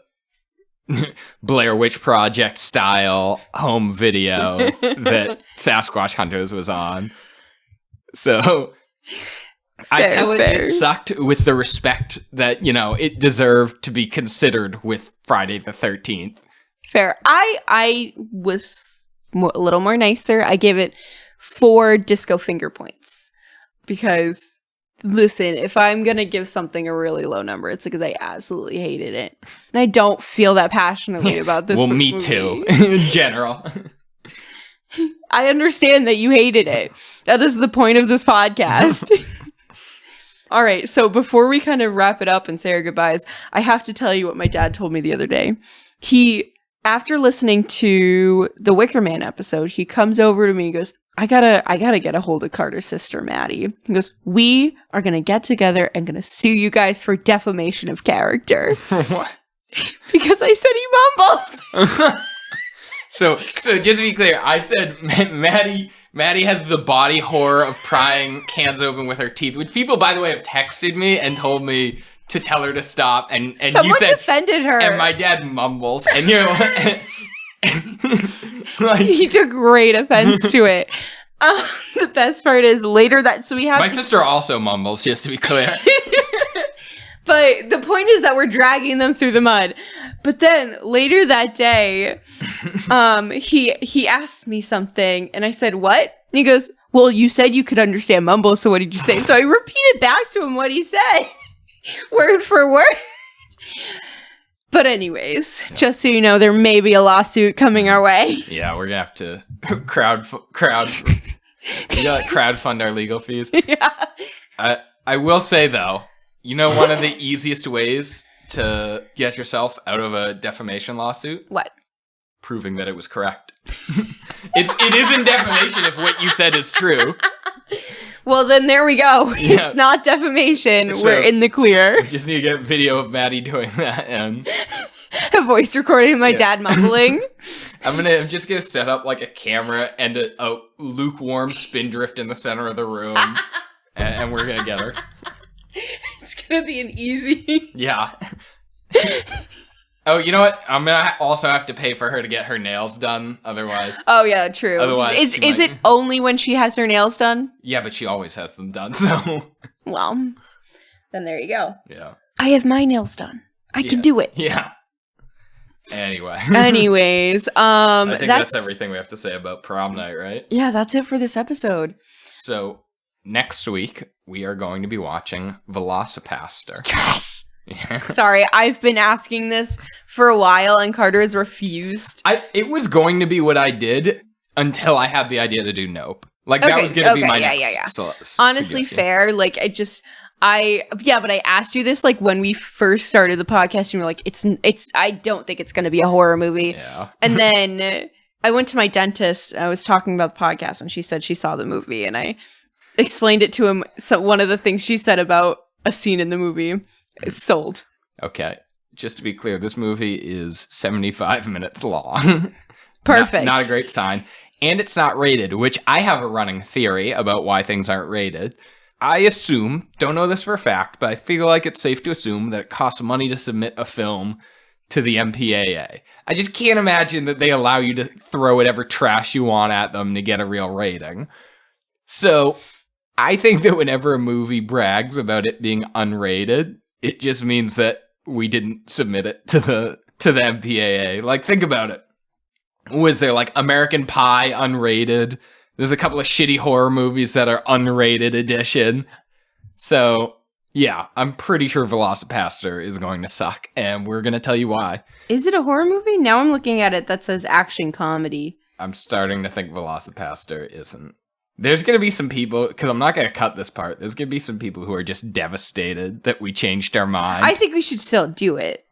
Blair Witch Project style home video that Sasquatch Hunters was on. So I tell it it sucked with the respect that, it deserved to be considered with Friday the 13th. Fair. I was a little more nicer. I gave it 4 disco finger points because, listen, if I'm going to give something a really low number, it's because I absolutely hated it. And I don't feel that passionately about this movie. Me too, in general. I understand that you hated it. That is the point of this podcast. All right, so before we kind of wrap it up and say our goodbyes, I have to tell you what my dad told me the other day. After listening to the Wicker Man episode, he comes over to me and goes, I gotta get a hold of Carter's sister, Maddie. He goes, we are gonna get together and gonna sue you guys for defamation of character. What? Because I said he mumbled. So just to be clear, I said Maddie has the body horror of prying cans open with her teeth, which people, by the way, have texted me and told me to tell her to stop, and someone you said defended her, and my dad mumbles, and you're like he took great offense to it. The best part is later so we have my sister also mumbles, just to be clear. But the point is that we're dragging them through the mud. But then later that day, he asked me something, and I said, "What?" And he goes, "Well, you said you could understand mumble, so what did you say?" So I repeated back to him what he said. Word for word. But anyways, just so you know, there may be a lawsuit coming our way. Yeah, we're gonna have to crowdfund our legal fees. Yeah. I will say though, one of the easiest ways to get yourself out of a defamation lawsuit? What? Proving that it was correct. It isn't defamation if what you said is true. Well, then there we go. Yeah. It's not defamation. So we're in the clear. We just need to get a video of Maddie doing that and a voice recording of my dad mumbling. I'm just gonna set up like a camera and a lukewarm spindrift in the center of the room, and we're gonna get her. It's gonna be an easy. Yeah. Oh, you know what? I'm gonna also have to pay for her to get her nails done. Otherwise. Oh yeah, true. Otherwise, is it only when she has her nails done? Yeah, but she always has them done. So. Well, then there you go. Yeah. I have my nails done. I can do it. Yeah. Anyway. Anyways, I think that's everything we have to say about Prom Night, right? Yeah, that's it for this episode. So next week we are going to be watching Velocipaster. Yes. Yeah. Sorry, I've been asking this for a while and Carter has refused. It was going to be what I did until I had the idea to do Nope. Like that was going to be my next honestly suggestion. Fair. Like but I asked you this like when we first started the podcast and you were like, it's I don't think it's going to be a horror movie. Yeah. And then I went to my dentist. I was talking about the podcast and she said she saw the movie and I explained it to him. So one of the things she said about a scene in the movie is sold. Okay. Just to be clear, this movie is 75 minutes long. Perfect. Not a great sign. And it's not rated, which I have a running theory about why things aren't rated. I assume, don't know this for a fact, but I feel like it's safe to assume that it costs money to submit a film to the MPAA. I just can't imagine that they allow you to throw whatever trash you want at them to get a real rating. So I think that whenever a movie brags about it being unrated, it just means that we didn't submit it to the MPAA. Like, think about it. Was there like American Pie unrated? There's a couple of shitty horror movies that are unrated edition. So, yeah, I'm pretty sure Velocipaster is going to suck, and we're going to tell you why. Is it a horror movie? Now I'm looking at it that says action comedy. I'm starting to think Velocipaster isn't. There's going to be some people, because I'm not going to cut this part, there's going to be some people who are just devastated that we changed our mind. I think we should still do it.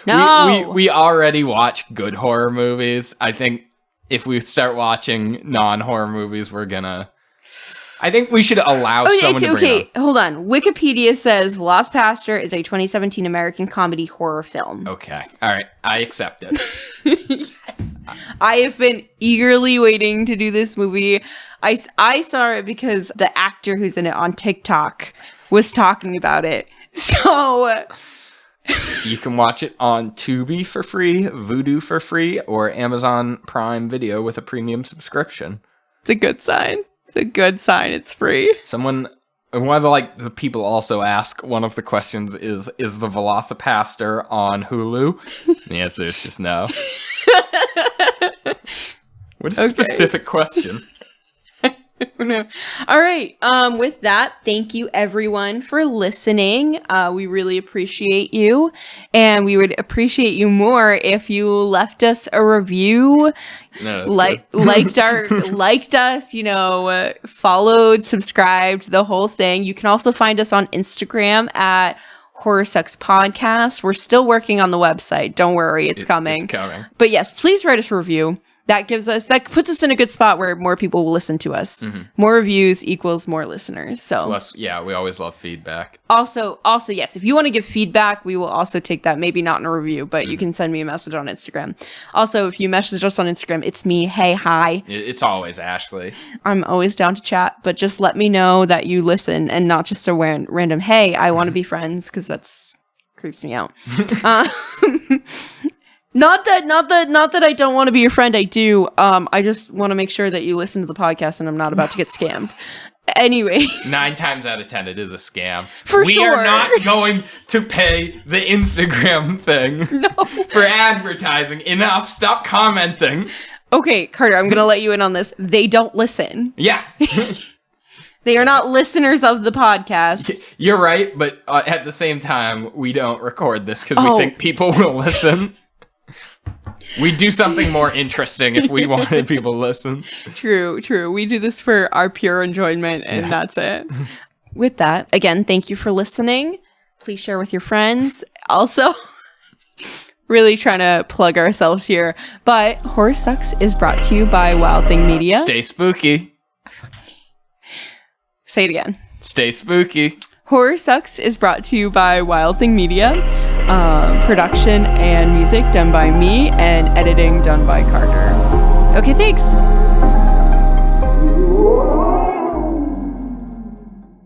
No. We already watch good horror movies. I think if we start watching non-horror movies, we're going to... I think we should allow someone to bring it on. Hold on. Wikipedia says Velocipaster is a 2017 American comedy horror film. Okay. All right. I accept it. Yes. I have been eagerly waiting to do this movie. I saw it because the actor who's in it on TikTok was talking about it. So... You can watch it on Tubi for free, Vudu for free, or Amazon Prime Video with a premium subscription. It's a good sign. It's a good sign. It's free. One of the people also ask, one of the questions is the Velocipaster on Hulu? The answer is just no. What is a specific question? No. All right. With that, thank you everyone for listening. We really appreciate you, and we would appreciate you more if you left us a review, liked us, followed, subscribed, the whole thing. You can also find us on Instagram at Horror Sucks Podcast. We're still working on the website. Don't worry, it's coming. It's coming. But yes, please write us a review. That puts us in a good spot where more people will listen to us. Mm-hmm. More reviews equals more listeners. So plus, yeah, we always love feedback. Also, yes, if you want to give feedback, we will also take that. Maybe not in a review, but you can send me a message on Instagram. Also, if you message us on Instagram, it's me. Hey, hi. It's always Ashley. I'm always down to chat, but just let me know that you listen and not just a random, hey, I want to be friends, because that's creeps me out. Not that I don't want to be your friend. I do. I just want to make sure that you listen to the podcast and I'm not about to get scammed. Anyway. 9 times out of 10, it is a scam. For we sure. are not going to pay the Instagram thing for advertising. Enough. Stop commenting. Okay, Carter, I'm going to let you in on this. They don't listen. Yeah. They are not listeners of the podcast. You're right, but at the same time, we don't record this because we think people will listen. We'd do something more interesting if we wanted people to listen. True. We do this for our pure enjoyment, and that's it. With that, again, thank you for listening. Please share with your friends. Also, really trying to plug ourselves here, but Horror Sucks is brought to you by Wild Thing Media. Stay spooky. Say it again. Stay spooky. Horror Sucks is brought to you by Wild Thing Media. Production and music done by me, and editing done by Carter. Okay, thanks.